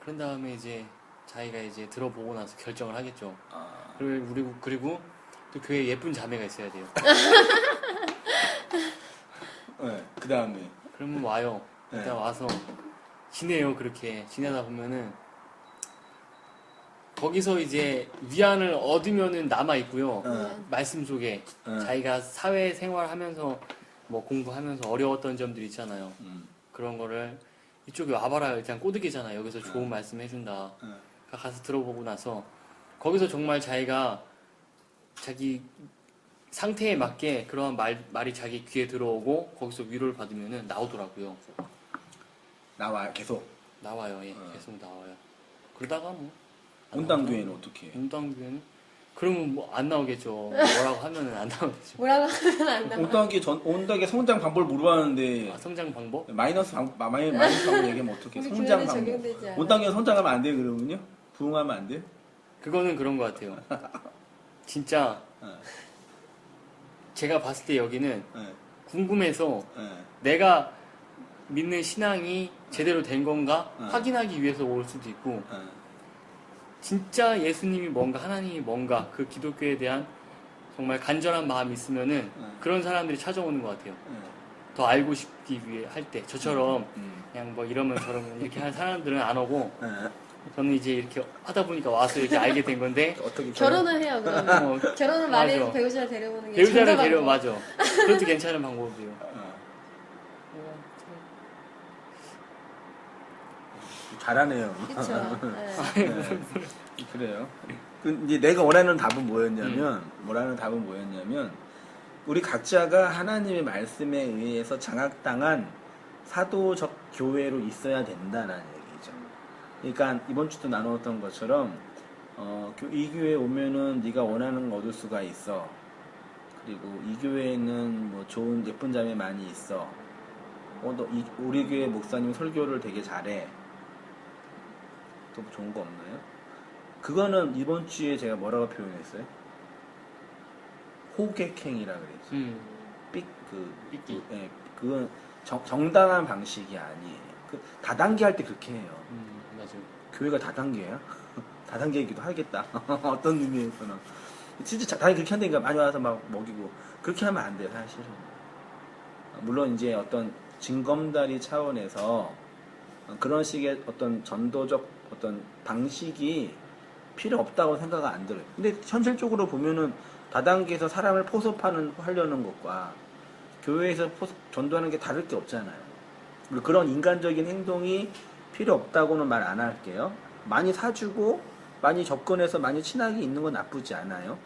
그런 다음에 이제 자기가 이제 들어보고 나서 결정을 하겠죠. 그리고 또 교회에 예쁜 자매가 있어야 돼요. 그 다음에. 그러면 와요. 일단 와서 지내요. 그렇게 지내다 보면은 거기서 이제 위안을 얻으면은 남아 있고요. 말씀 속에 자기가 사회 생활하면서 뭐 공부하면서 어려웠던 점들 있잖아요. 그런 거를 이쪽에 와봐라. 일단 꼬드기잖아요. 여기서 좋은 말씀 해준다. 가서 들어보고 나서 거기서 정말 자기가 자기 상태에 맞게 그런 말이 자기 귀에 들어오고 거기서 위로를 받으면은 나오더라고요. 나와요, 계속. 나와요, 예, 계속 나와요. 그러다가 뭐 온땅교회는 어떻게 해요? 온땅교회는 그러면 뭐 안 나오겠죠. 뭐라고 하면은 안 나오겠죠. 뭐라고 하면 안 나와. 온땅교회 성장 방법을 물어봤는데 성장 방법? 마이너스 방법 얘기하면 어떻게? 우리 성장 교회는 방법. 적용되지 않아. 온땅교회 성장하면 안 돼요, 그러면요? 부흥하면 안 돼요? 그거는 그런 것 같아요. 진짜 제가 봤을 때 여기는 궁금해서 예. 내가 믿는 신앙이 제대로 된 건가 어. 확인하기 위해서 올 수도 있고 예. 진짜 예수님이 뭔가 하나님이 뭔가 그 기독교에 대한 정말 간절한 마음이 있으면은 그런 사람들이 찾아오는 것 같아요. 더 알고 싶기 위해 할 때 저처럼 그냥 뭐 이러면 저러면 이렇게 하는 사람들은 안 오고 예. 저는 이제 이렇게 하다 보니까 와서 이렇게 알게 된 건데 어떻게 결혼을 해요, 그러면. 어, 결혼을 많이 맞아. 해서 배우자를 데려오는 게 배우자를 정답 데려 방법. 맞아. 그것도 괜찮은 방법이에요. 잘하네요. 그쵸. 네. 네. 그래요. 이제 내가 원하는 답은 뭐였냐면, 우리 각자가 하나님의 말씀에 의해서 장악당한 사도적 교회로 있어야 된다는 얘기죠. 그러니까 이번 주도 나눴던 것처럼, 이 교회에 오면은 네가 원하는 거 얻을 수가 있어. 그리고 이 교회에는 뭐 좋은 예쁜 자매 많이 있어. 우리 교회 목사님 설교를 되게 잘해. 또 좋은 거 없나요? 그거는 이번 주에 제가 뭐라고 표현했어요? 호객행위라 그랬죠. 삐끼. 예, 그건 정당한 방식이 아니에요. 다단계할 때 그렇게 해요. 맞아요. 교회가 다단계야? 다단계이기도 하겠다. 어떤 의미에서는. 진짜 다단계 그렇게 한다니까 많이 와서 막 먹이고. 그렇게 하면 안 돼요, 사실은. 물론 이제 어떤 징검다리 차원에서 그런 식의 어떤 전도적 어떤 방식이 필요 없다고 생각은 안 들어요. 근데 현실적으로 보면은 다단계에서 사람을 하려는 것과 교회에서 전도하는 게 다를 게 없잖아요. 그런 인간적인 행동이 필요 없다고는 말 안 할게요. 많이 사주고 많이 접근해서 많이 친하게 있는 건 나쁘지 않아요.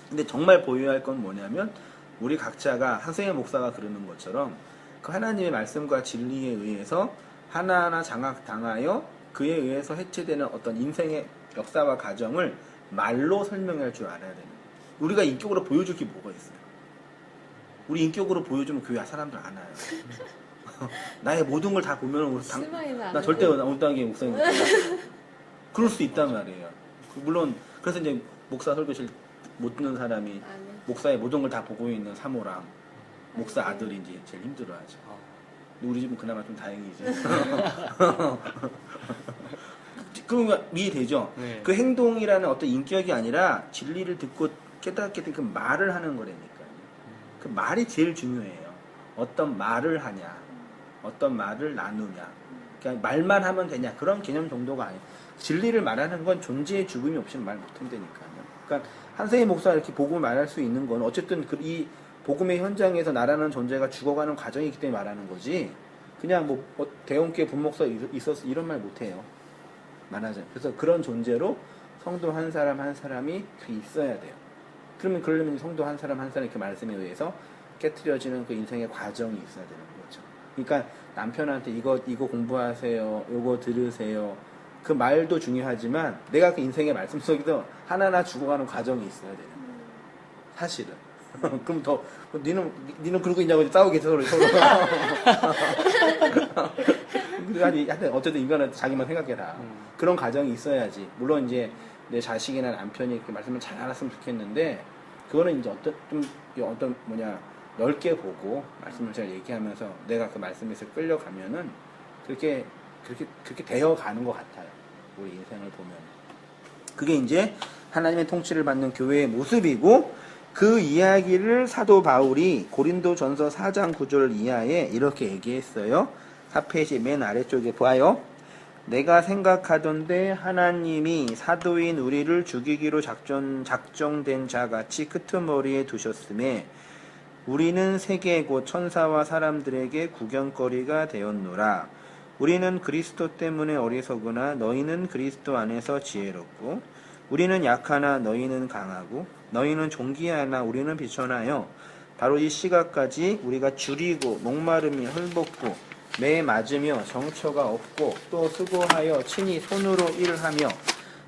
근데 정말 보여야 할 건 뭐냐면 우리 각자가 한승의 목사가 그러는 것처럼 그 하나님의 말씀과 진리에 의해서 하나하나 장악당하여 그에 의해서 해체되는 어떤 인생의 역사와 과정을 말로 설명할 줄 알아야 되는 거예요. 우리가 인격으로 보여줄 게 뭐가 있어요? 우리 인격으로 보여주면 교회 사람들 안 와요. 나의 모든 걸 다 보면 나 절대 온당하게 목사님 그럴 수 있단 말이에요. 물론 그래서 이제 목사 설교실 못 듣는 사람이 목사의 모든 걸 다 보고 있는 사모랑 목사 아들이 이제 제일 힘들어하죠. 우리 집은 그나마 좀 다행이지. 그러면 이해되죠? 네. 그 행동이라는 어떤 인격이 아니라 진리를 듣고 깨닫게 된 그 말을 하는 거라니까요. 그 말이 제일 중요해요. 어떤 말을 하냐, 어떤 말을 나누냐. 그러니까 말만 하면 되냐 그런 개념 정도가 아니에요. 진리를 말하는 건 존재의 죽음이 없이는 말 못한다니까요. 그러니까 한세희 목사가 이렇게 복음을 말할 수 있는 건 어쨌든 이 복음의 현장에서 나라는 존재가 죽어가는 과정이기 때문에 말하는 거지. 그냥 뭐 대원교회 분목사 있어서 이런 말 못해요. 말하자면. 그래서 그런 존재로 성도 한 사람 한 사람이 있어야 돼요. 그러려면 성도 한 사람 한 사람이 그 말씀에 의해서 깨트려지는 그 인생의 과정이 있어야 되는 거죠. 그러니까 남편한테 이거 공부하세요, 요거 들으세요. 그 말도 중요하지만 내가 그 인생의 말씀 속에도 하나하나 죽어가는 과정이 있어야 돼요. 사실은. 그럼 니는 그러고 있냐고 싸우게 서로. 하여튼 어쨌든 인간은 자기만 생각해라. 그런 과정이 있어야지. 물론 이제 내 자식이나 남편이 이렇게 말씀을 잘 알았으면 좋겠는데 그거는 이제 어떤 넓게 보고 말씀을 잘 얘기하면서 내가 그 말씀에서 끌려가면은 그렇게 되어가는 것 같아요. 우리 인생을 보면. 그게 이제 하나님의 통치를 받는 교회의 모습이고 그 이야기를 사도 바울이 고린도전서 4장 9절 이하에 이렇게 얘기했어요. 4페이지 맨 아래쪽에 봐요. 내가 생각하던대 하나님이 사도인 우리를 죽이기로 작정된 자같이 끄트머리에 두셨음에 우리는 세계 곧 천사와 사람들에게 구경거리가 되었노라. 우리는 그리스도 때문에 어리석으나 너희는 그리스도 안에서 지혜롭고 우리는 약하나 너희는 강하고 너희는 존귀하나 우리는 비천하여 바로 이 시각까지 우리가 줄이고 목마름이 헐벗고 매 맞으며 정처가 없고 또 수고하여 친히 손으로 일하며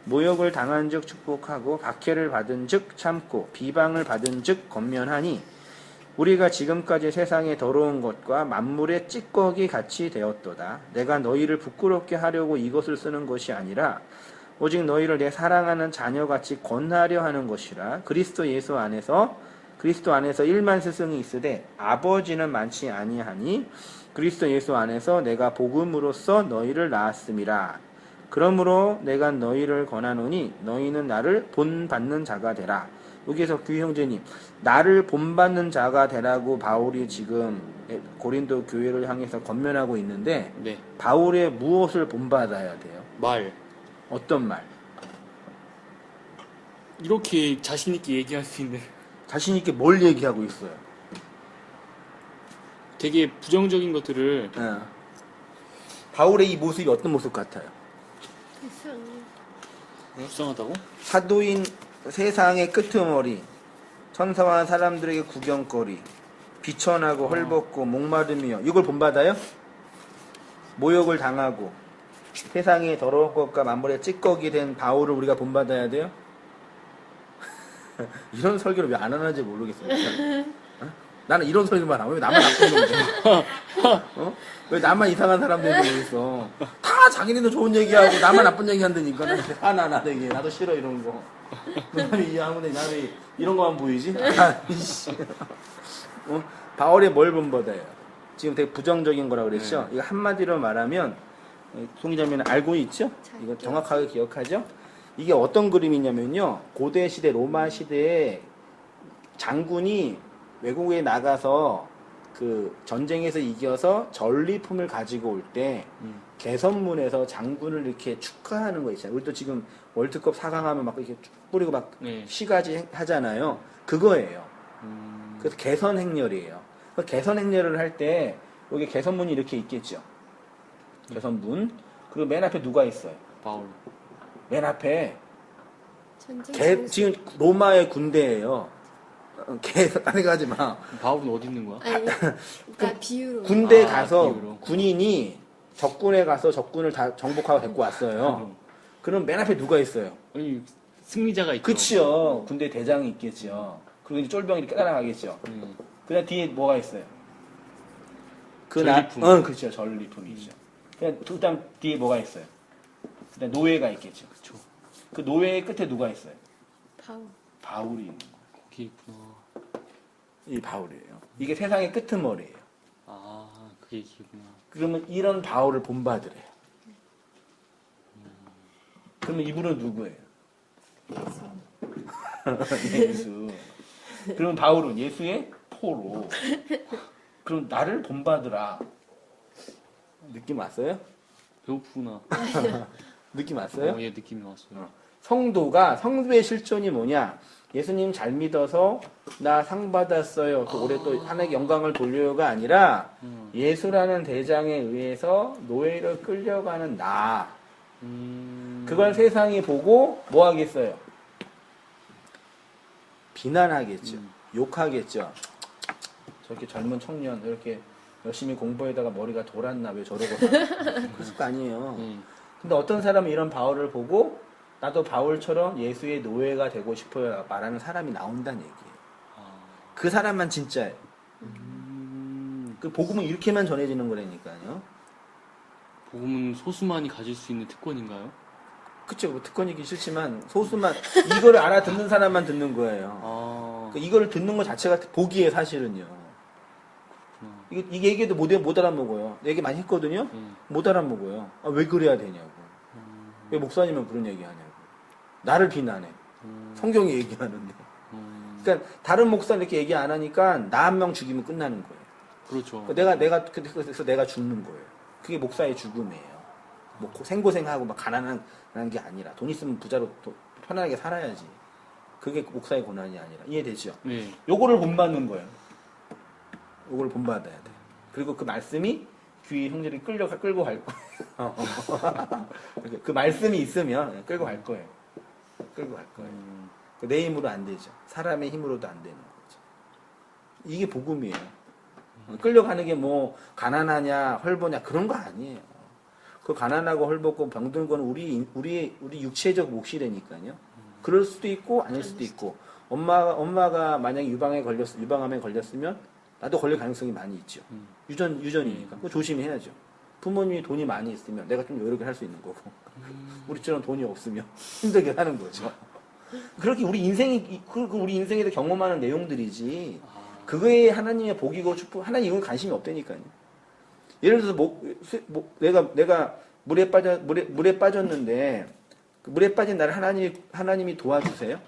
모욕을 당한 즉 축복하고 박해를 받은 즉 참고 비방을 받은 즉 권면하니 우리가 지금까지 세상의 더러운 것과 만물의 찌꺼기 같이 되었도다. 내가 너희를 부끄럽게 하려고 이것을 쓰는 것이 아니라 오직 너희를 내 사랑하는 자녀같이 권하려 하는 것이라. 그리스도 예수 안에서 그리스도 안에서 1만 스승이 있으되 아버지는 많지 아니하니 그리스도 예수 안에서 내가 복음으로써 너희를 낳았음이라. 그러므로 내가 너희를 권하노니 너희는 나를 본받는 자가 되라. 여기에서 교회 형제님, 나를 본받는 자가 되라고 바울이 지금 고린도 교회를 향해서 권면하고 있는데 네. 바울의 무엇을 본받아야 돼요? 말. 어떤 말? 이렇게 자신 있게 얘기할 수 있는 자신 있게 뭘 얘기하고 있어요? 되게 부정적인 것들을 예. 바울의 이 모습이 어떤 모습 같아요? 불쌍하다고? 사도인 세상의 끄트머리, 천사와 사람들에게 구경거리, 비천하고 헐벗고 목마름이여. 이걸 본받아요? 모욕을 당하고 세상의 더러운 것과 만물의 찌꺼기 된 바울을 우리가 본받아야 돼요? 이런 설교를 왜 안 하는지 모르겠어요. 어? 나는 이런 설교만 하고 왜 나만 나쁜 건데? 어? 왜 나만 이상한 사람들이 왜 있어? 다 자기네도 좋은 얘기하고 나만 나쁜 얘기 한다니까. 나 되게 나도 싫어 이런 거. 남이 이해하는데 나왜 이런 거만 보이지? 바울이 뭘 본받아요? 지금 되게 부정적인 거라고 그랬죠? 이거 한마디로 말하면 송기자매는 알고 있죠? 이거 정확하게 기억하죠? 이게 어떤 그림이냐면요. 고대 시대 로마 시대에 장군이 외국에 나가서 그 전쟁에서 이겨서 전리품을 가지고 올 때 개선문에서 장군을 이렇게 축하하는 거 있잖아요. 우리도 지금 월드컵 4강 하면 막 이렇게 쭉 뿌리고 막 시가지 하잖아요. 그거예요. 그래서 개선 행렬이에요. 그 개선 행렬을 할 때 여기 개선문이 이렇게 있겠죠. 개선문. 그리고 맨 앞에 누가 있어요? 바울. 맨 앞에 전쟁 지금 로마의 군대예요. 딴 거 하지 마. 바울은 어디 있는 거야? 아니, 그러니까 비유로. 군대에 아, 가서 비유로. 군인이 적군에 가서 적군을 다 정복하고 데리고 왔어요. 그럼 맨 앞에 누가 있어요? 아니 승리자가 있죠. 그치요. 군대 대장이 있겠죠. 그리고 이제 쫄병이 이렇게 따라가겠죠. 그다음 뒤에 뭐가 있어요? 전리품. 그렇죠. 전리품이죠. 그다음 뒤에 뭐가 있어요? 그다음 노예가 있겠죠. 그쵸. 그 노예의 끝에 누가 있어요? 바울. 바울이 있는 거예요. 거기 있구나. 이 바울이에요. 이게 세상의 끄트머리예요. 아 그게 기구나. 그러면 이런 바울을 본받으래요. 그러면 이분은 누구예요? 예수. 그러면 바울은 예수의 포로. 그럼 나를 본받으라. 느낌 왔어요? 배고프구나. 느낌 왔어요? 예 느낌이 왔어요. 성도의 실존이 뭐냐? 예수님 잘 믿어서 나 상 받았어요. 또 올해 또 하나님께 영광을 돌려요가 아니라 예수라는 대장에 의해서 노예로 끌려가는 나. 그걸 세상이 보고 뭐 하겠어요? 비난하겠죠. 욕하겠죠. 저렇게 젊은 청년 저렇게 열심히 공부에다가 머리가 돌았나 왜 저러고 그럴 거 아니에요. 근데 어떤 사람은 이런 바울을 보고 나도 바울처럼 예수의 노예가 되고 싶어요 말하는 사람이 나온다는 얘기예요. 그 사람만 진짜예요. 그 복음은 이렇게만 전해지는 거라니까요. 복음은 소수만이 가질 수 있는 특권인가요? 그쵸. 뭐 특권이기 싫지만 소수만 이거를 알아듣는 사람만 듣는 거예요. 이거를 듣는 것 자체가 복이에요 사실은요. 이 얘기도 못 알아먹어요. 얘기 많이 했거든요. 못 알아먹어요. 왜 그래야 되냐고. 왜 목사님은 그런 얘기 하냐고. 나를 비난해. 성경이 얘기하는데. 그러니까 다른 목사는 이렇게 얘기 안 하니까 나 한 명 죽이면 끝나는 거예요. 그렇죠. 그래서 내가 죽는 거예요. 그게 목사의 죽음이에요. 뭐 생고생하고 막 가난한 게 아니라 돈 있으면 부자로 편안하게 살아야지. 그게 목사의 고난이 아니라 이해되죠? 네. 요거를 본받는 거예요. 요거를 본받아야 돼. 그리고 그 말씀이 귀 형제를 끌고 갈 거예요. 그 말씀이 있으면 끌고 갈 거예요. 끌고 갈 거예요. 내 힘으로 안 되죠. 사람의 힘으로도 안 되는 거죠. 이게 복음이에요. 끌려가는 게 뭐 가난하냐 헐보냐 그런 거 아니에요. 그 가난하고 헐벗고 병든 건 우리 육체적 몫이라니까요. 그럴 수도 있고 아닐 수도 있고 엄마가 만약에 유방암에 걸렸으면 나도 걸릴 가능성이 많이 있죠. 유전이니까. 그거 조심해야죠. 부모님이 돈이 많이 있으면 내가 좀 여러 개 할 수 있는 거고 우리처럼 돈이 없으면 힘들게 사는 거죠. 그렇게 우리 인생이 우리 인생에서 경험하는 내용들이지. 아, 그거에 하나님의 복이고 축복, 하나님 이건 관심이 없다니까요. 예를 들어서 내가 물에 빠졌는데 그 물에 빠진 나를 하나님이 도와주세요?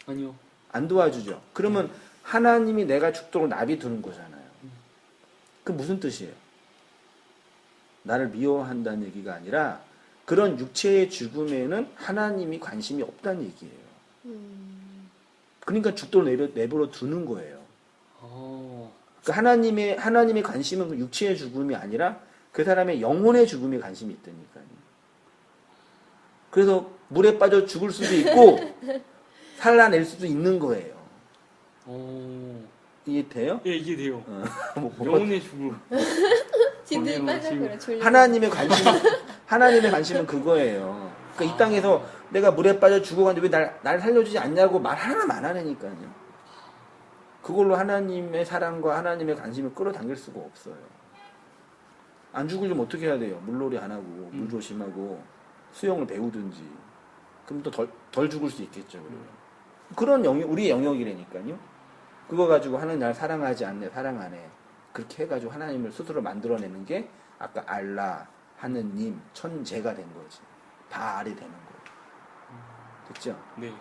아니요. 안 도와주죠. 그러면 하나님이 내가 죽도록 나비 두는 거잖아요. 그 무슨 뜻이에요? 나를 미워한다는 얘기가 아니라 그런 육체의 죽음에는 하나님이 관심이 없다는 얘기예요. 그러니까 죽도록 내버려 두는 거예요. 어, 그러니까 하나님의 관심은 그 육체의 죽음이 아니라 그 사람의 영혼의 죽음에 관심이 있다니까요. 그래서 물에 빠져 죽을 수도 있고 살아낼 수도 있는 거예요. 이해돼요? 예, 이게 돼요. 뭐, 영혼의 죽음. 진들이 아니요, 빠져 지금 그래. 졸려. 하나님의 관심은 그거예요. 그러니까 이 땅에서 내가 물에 빠져 죽어가는데 왜 날 살려주지 않냐고 말 하나만 안 하니까요. 그걸로 하나님의 사랑과 하나님의 관심을 끌어당길 수가 없어요. 안 죽으려면 어떻게 해야 돼요? 물놀이 안 하고 물 조심하고 수영을 배우든지. 그럼 또 덜 죽을 수 있겠죠. 그런 우리의 영역이라니까요. 그거 가지고 하나님 날 사랑하지 않네, 사랑 안 해. 그렇게 해가지고 하나님을 스스로 만들어내는 게 아까 알라, 하느님, 천재가 된 거지. 바알이 되는 거예요. 됐죠? 네.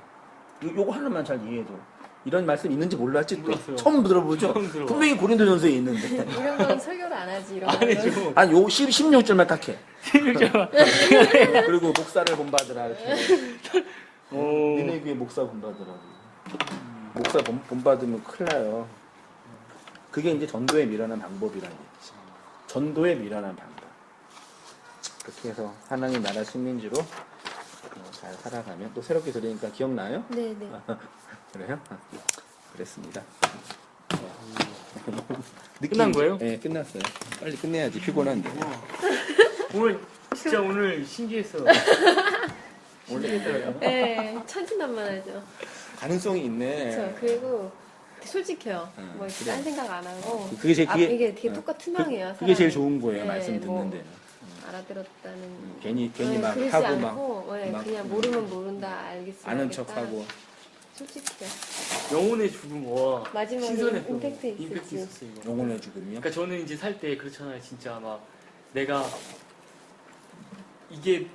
요거 하나만 잘 이해해도. 이런 말씀 있는지 몰랐지? 또? 몰랐어요. 처음 들어보죠? 처음 들어봐. 분명히 고린도전서에 있는데. 이런 건 설교를 안 하지. 이런 안 거는. 해줘. 아니, 요 16절만 딱 해. 16절. 그리고 목사를 본받으라. 이렇게. 오. 니네 교회 목사 본받으라고. 목사 본받으면 큰일 나요. 그게 이제 전도에 미련한 방법이라는 얘기지. 전도에 미련한 방법. 그렇게 해서 하나님 나라 식민지로 잘 살아가면 또 새롭게 들으니까 기억나요? 네네. 그래요? 그랬습니다. 끝난 거예요? 네, 끝났어요. 빨리 끝내야지. 피곤한데. 오늘 진짜 오늘 신기했어. 신기했어요. 네, 천진난만하죠. 가능성이 있네. 그렇죠. 그리고 솔직해요. 응, 뭐 그래. 딴 생각 안 하고. 그게 제일 이게 되게 똑같은 망이에요. 그게 제일 사람이. 좋은 거예요. 네, 말씀 뭐 듣는 데는. 알아들었다는. 괜히 네, 막 그러지 하고 않고, 막 네, 막 그냥 모르면 모른다, 알겠습니다. 아는 척하고. 솔직해요. 영혼의 죽음 와. 마지막에 신선했어. 임팩트 있었지. 임팩트 있었어 이거. 영혼의 죽음이요? 그러니까 저는 이제 살 때 그렇잖아요. 진짜 막 내가 이게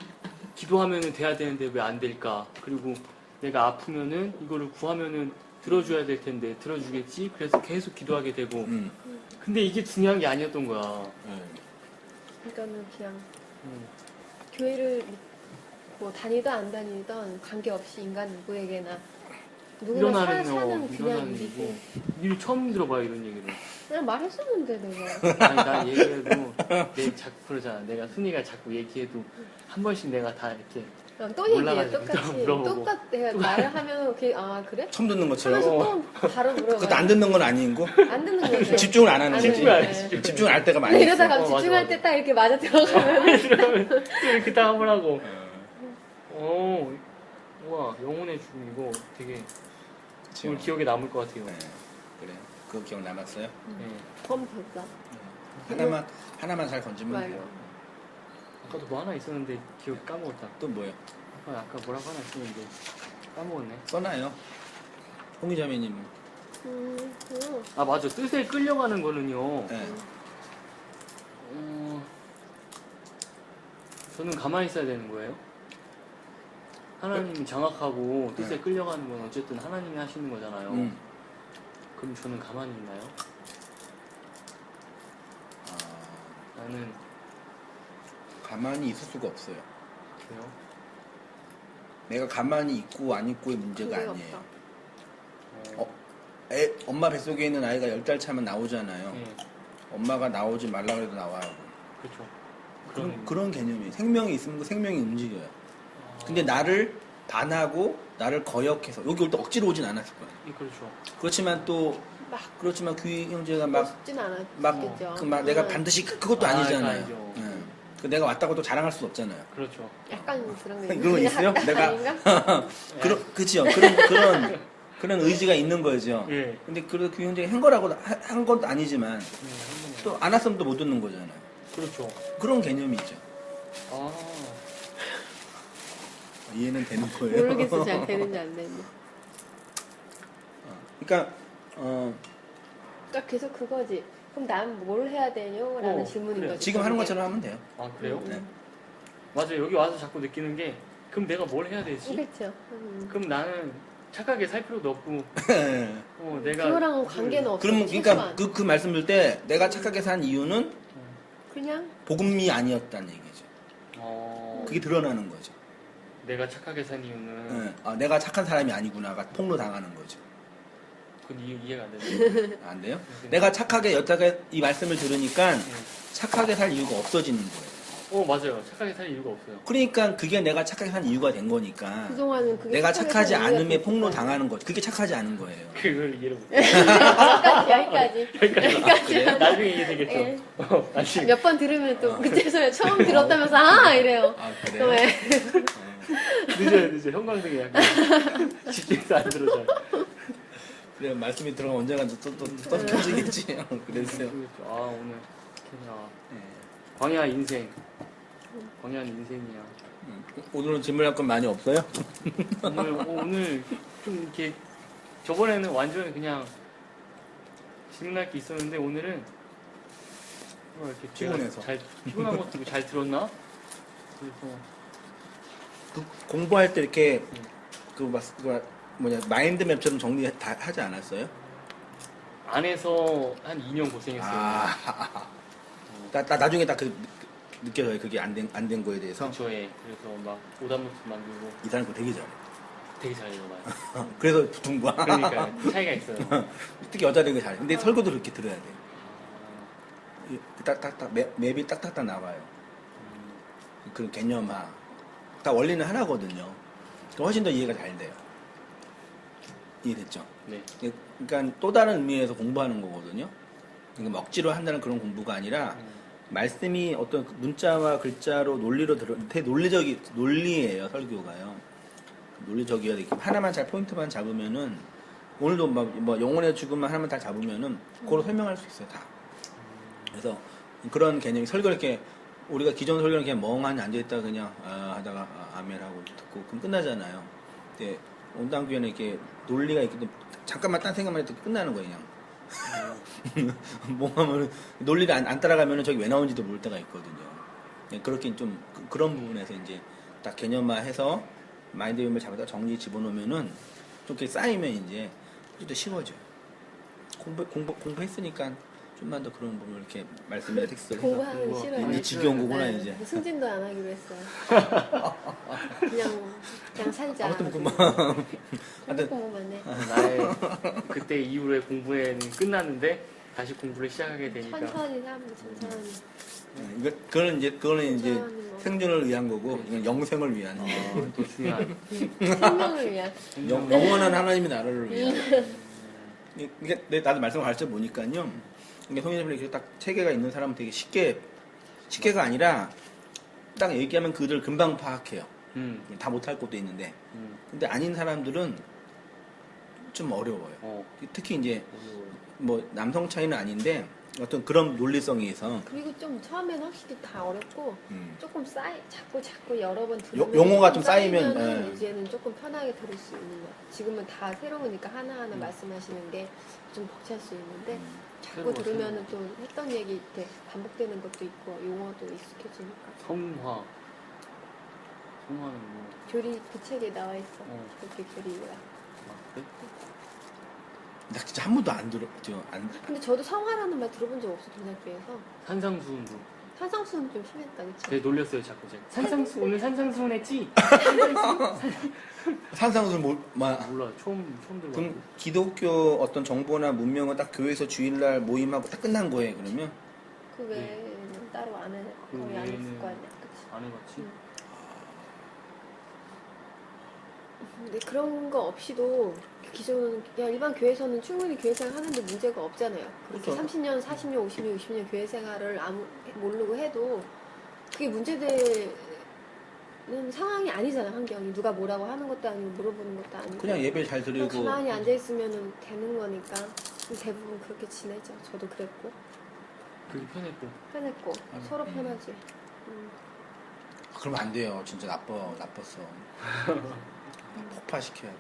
기도하면은 돼야 되는데 왜 안 될까? 그리고 내가 아프면은 이거를 구하면은 들어줘야 될 텐데 들어주겠지? 그래서 계속 기도하게 되고. 근데 이게 중요한 게 아니었던 거야. 그러니까는 그냥 교회를 뭐 다니든 안 다니든 관계없이 인간 누구에게나 누구나 사는 그냥 일어나는 일이고. 일이고. 일 처음 들어봐요 이런 얘기를. 그냥 말했었는데 내가. 아니 나 얘기해도 내 자꾸 그러잖아. 내가 순이가 자꾸 얘기해도 한 번씩 내가 다 이렇게 또 얘기해 몰라가지고 똑같이. 물어보고. 내가 말을 하면 그게 아 그래? 처음 듣는 하면서 것처럼. 또 바로 물어봐. 그것도 안 듣는 건 아니고. 안 듣는 거죠. 집중을 안 하는 안 거지. 집중을 안 해, 네. 집중. 집중을 할 때가 많이 있어. 이러다가 맞아, 집중할 맞아. 때 딱 이렇게 맞아 들어가면 이러면 이렇게 딱 한번 하고. 우와 영혼의 죽음 이거 되게 오늘 기억에 남을 것 같아요. 네, 그래. 그거 기억 남았어요? 네. 그럼 됐다. 하나만 잘 건지면 맞아. 돼요. 아까도 뭐 하나 있었는데 기억 까먹었다. 또 뭐요? 아까 뭐라고 하나 있었는데 까먹었네. 써놔요. 홍의자매님은. 아 맞아 뜻에 끌려가는 거는요. 네. 저는 가만히 있어야 되는 거예요. 하나님이 장악하고 뜻에 네. 끌려가는 건 어쨌든 하나님이 하시는 거잖아요. 그럼 저는 가만히 있나요? 나는 가만히 있을 수가 없어요. 그래요? 내가 가만히 있고 안 있고의 문제가 그게 아니에요. 없다. 엄마 뱃속에 있는 아이가 10달 차면 나오잖아요. 네, 엄마가 나오지 말라 그래도 나와요. 그렇죠. 그런 개념이에요. 생명이 있으면 그 생명이 움직여요. 근데 나를 반하고 나를 거역해서 여기 올 때 억지로 오진 않았을 거예요. 그렇죠. 그렇지만 규희 형제가 쉽진 막 않았겠죠. 내가 반드시 그것도 아니잖아요. 아니죠. 그 내가 왔다고 또 자랑할 수 없잖아요. 그렇죠. 약간 그런 거 그런 거 있어요? 내가 아닌가? 그렇죠. 그런 의지가 있는 거죠. 예. 근데 그래도 규희 형제가 한 거라고 한 건 아니지만 또 안 왔으면 또 못 듣는 거잖아요. 그렇죠. 그런 개념이 있죠. 이해는 되는 거예요. 모르겠어, 잘 되는지 안 되는지. 그러니까 그러니까 계속 그거지. 그럼 난 뭘 해야 되뇨? 라는 질문인 그래요. 거지. 지금 하는 것처럼 하면 돼요. 아 그래요? 네. 맞아요. 여기 와서 자꾸 느끼는 게 그럼 내가 뭘 해야 되지? 그렇죠. 그럼 나는 착하게 살 필요도 없고 내가 그거랑은 관계는 없어. 그러면 그러니까 그 말씀 들 때 내가 착하게 산 이유는 그냥 복음이 아니었다는 얘기죠. 그게 드러나는 거죠. 내가 착하게 산 이유는 네. 아, 내가 착한 사람이 아니구나가 폭로당하는 거죠. 그건 이해가 안 되는데. 안 돼요? 내가 착하게 여태까지 이 말씀을 들으니까 착하게 살 이유가 없어지는 거예요. 맞아요. 착하게 살 이유가 없어요. 그러니까 그게 내가 착하게 산 이유가 된 거니까 그동안은 그게 내가 착하지 착하게 않음에 산 폭로 이유가 당하는 거죠. 그게 착하지 않은 거예요. 그걸 이해를 못해. 여기까지. 나중에 이해되겠죠. 예. 나중에. 몇 번 들으면 또 그때서야 처음 들었다면서 이래요. 아 또 그래요? 왜? 늦어. 형광등이 약간 집중해서 안 들어져. 그래 말씀이 들어가면 언젠가 또 터지겠지. 그랬어요. 오늘 그냥 네. 광야 인생. 광야는 인생이야. 오늘은 질문할 건 많이 없어요? 오늘 좀 이렇게 저번에는 완전히 그냥 질문할 게 있었는데 오늘은 이렇게 피곤해서. 피곤한 것도 잘 들었나? 그래서 그 공부할 때 이렇게 그 마인드맵처럼 정리 다 하지 않았어요? 안에서 한 2년 고생했어요. 나중에 딱 느껴져요. 그게 안 된 거에 대해서. 그초에 그래서 막 오답노트 만들고 이 사람 그거 되게 잘해. 되게 잘해요, 말. 그래서 붙은 거야. 그러니까 차이가 있어요. 특히 여자들이 잘해. 근데 설교도 그렇게 들어야 돼. 딱딱딱 맵이 딱딱딱 나와요. 그 개념화. 다 원리는 하나거든요. 훨씬 더 이해가 잘 돼요. 이해됐죠? 네. 그러니까 또 다른 의미에서 공부하는 거거든요. 그러니까 억지로 한다는 그런 공부가 아니라 말씀이 어떤 문자와 글자로 논리로 논리예요. 설교가요. 논리적이어야 돼. 하나만 잘 포인트만 잡으면은 오늘도 뭐 영혼의 죽음만 하나만 다 잡으면은 그걸 설명할 수 있어요. 다. 그래서 그런 개념이 설교를 이렇게 우리가 기존 설교는 그냥 멍하니 앉아있다가 그냥 하다가 아멘하고 듣고 그럼 끝나잖아요. 근데 온당교회는 이렇게 논리가 있기 때문에 잠깐만 딴 생각만 해도 끝나는 거예요. 그냥 멍하면 논리를 안 따라가면은 저기 왜 나온지도 모를 때가 있거든요. 그렇게 좀 그런 부분에서 이제 딱 개념화해서 마인드맵을 잡아다 정리 집어넣으면은 좀 이렇게 쌓이면 이제 좀 쉬워져요. 공부했으니까 좀만 더 그런 부분을 이렇게 말씀이나 텍스트를 해서 공부하기 싫어요. 이제 지겨운 거구나 네. 이제. 승진도 안 하기로 했어요. 그냥 살자. 아무튼 그만. 하여튼 공부만 해. 나의 그때 이후로의 공부는 끝났는데 다시 공부를 시작하게 되니까 천천히 하면 천천히. 그거는 이제 천천히 뭐. 생존을 위한 거고 이건 영생을 위한. 또 중요한 생명을 위한. 영원한 하나님의 나라를 위한. 이게 나도 말씀을 가르쳐 보니까요. 이게 성인님이 이렇게 딱 체계가 있는 사람은 되게 쉽게가 아니라 딱 얘기하면 그들 금방 파악해요. 다 못할 것도 있는데. 근데 아닌 사람들은 좀 어려워요. 특히 이제 뭐 남성 차이는 아닌데 어떤 그런 논리성이 있어. 그리고 좀 처음에는 확실히 다 어렵고 조금 자꾸 여러 번 들으면 용어가 좀 쌓이면 쌓이면은 이제는 조금 편하게 들을 수 있는 거야. 지금은 다 새로우니까 하나하나 말씀하시는 게 좀 벅찰 수 있는데 자꾸 들으면은 또 했던 얘기 이렇게 반복되는 것도 있고 용어도 익숙해지니까. 성화는 뭐 교리 그 책에 나와 있어. 그렇게 교리가. 나 진짜 한 번도 안 들었죠. 근데 저도 성화라는 말 들어본 적 없어 동작교에서. 산상수훈도 산상수는 좀 심했다 그치? 되게 놀렸어요 자꾸 제가. 오늘 산상수훈 했지? 산상수를 몰라 처음 들어. 그럼 기독교 어떤 정보나 문명은 딱 교회에서 주일날 모임하고 딱 끝난 거예요 그러면? 그 외에는 따로 안 해. 거의 안 했을 거 아니야 그치? 안 해봤지? 근데 그런 거 없이도 기존 그냥 일반 교회에서는 충분히 교회 생활 하는데 문제가 없잖아요. 그렇게 그렇죠. 30년, 40년, 50년, 60년 교회 생활을 모르고 해도 그게 문제되는 상황이 아니잖아요. 환경이 누가 뭐라고 하는 것도 아니고 물어보는 것도 아니고 그냥 예배 잘 그냥 드리고 가만히 앉아 있으면 되는 거니까 대부분 그렇게 지내죠. 저도 그랬고 그게 편했고 편했고 서로 편하지. 그러면 안 돼요. 진짜 나빴어. 폭파시켜야 돼.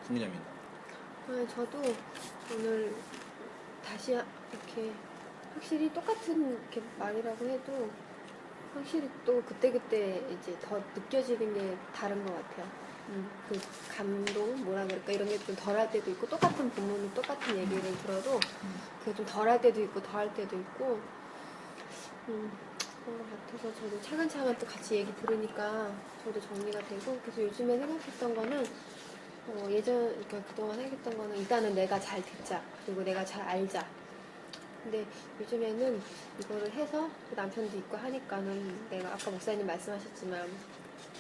승리자입니다. 저도 오늘 다시 이렇게 확실히 똑같은 이렇게 말이라고 해도 확실히 또 그때그때 이제 더 느껴지는 게 다른 것 같아요. 그 감동, 뭐라 그럴까, 이런 게 좀 덜할 때도 있고, 똑같은 본문을 똑같은 얘기를 들어도 그게 좀 덜할 때도 있고, 더할 때도 있고, 그런 것 같아서 저도 차근차근 또 같이 얘기 들으니까 저도 정리가 되고, 그래서 요즘에 생각했던 거는 그러니까 그동안 생각했던 거는 일단은 내가 잘 듣자, 그리고 내가 잘 알자. 근데 요즘에는 이거를 해서 남편도 있고 하니까는 내가 아까 목사님 말씀하셨지만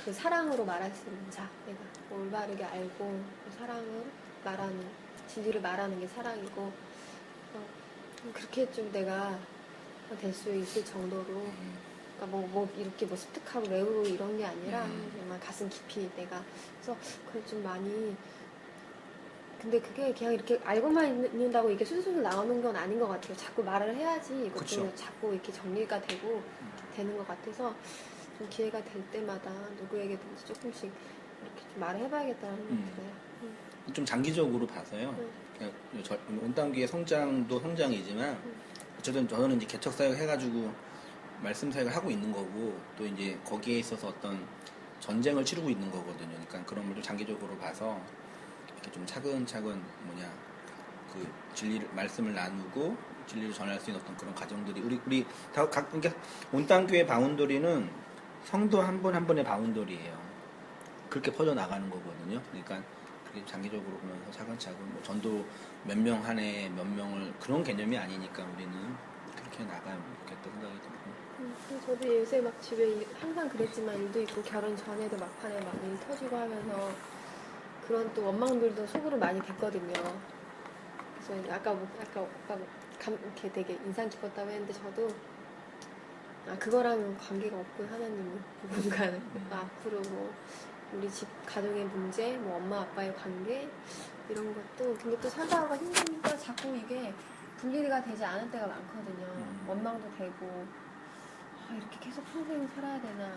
그 사랑으로 말할 수 있는 자, 내가 올바르게 알고 그 사랑을 말하는, 진리를 말하는 게 사랑이고, 그렇게 좀 내가 될 수 있을 정도로, 그러니까 뭐 이렇게 뭐 습득하고 외우고 이런 게 아니라 정말 가슴 깊이 내가, 그래서 그걸 좀 많이, 근데 그게 그냥 이렇게 알고만 있는다고 이게 술술 나오는 건 아닌 것 같아요. 자꾸 말을 해야지 이것도 그쵸. 자꾸 이렇게 정리가 되고 되는 것 같아서 좀 기회가 될 때마다 누구에게든지 조금씩 이렇게 좀 말을 해봐야겠다는 생각이 들어요. 좀 장기적으로 봐서요. 온당교의 성장도 성장이지만 어쨌든 저는 이제 개척 사역 해가지고 말씀 사역을 하고 있는 거고 또 이제 거기에 있어서 어떤 전쟁을 치르고 있는 거거든요. 그러니까 그런 걸 좀 장기적으로 봐서 이렇게 좀 차근차근 그 진리를 말씀을 나누고 진리를 전할 수 있는 어떤 그런 과정들이 우리 다 그러니까 온당교회 바운더리는 성도 한 분 한 분의 바운더리예요. 그렇게 퍼져 나가는 거거든요. 그러니까 그게 장기적으로 보면서 차근차근 뭐 전도 몇 명 한 해 몇 명을 그런 개념이 아니니까 우리는 그렇게 나가면 좋겠다 생각이 들고. 저도 요새 막 집에 항상 그랬지만 일도 있고 결혼 전에도 막판에 막 일 터지고 하면서 그런 또 원망들도 속으로 많이 됐거든요. 그래서 아까 이렇게 되게 인상 깊었다고 했는데 저도 그거랑 관계가 없고 하나님 누군가는 앞으로 뭐 우리 집 가정의 문제, 뭐 엄마 아빠의 관계 이런 것도 근데 또 살다가 힘드니까 자꾸 이게 분리가 되지 않을 때가 많거든요. 원망도 되고 이렇게 계속 평생 살아야 되나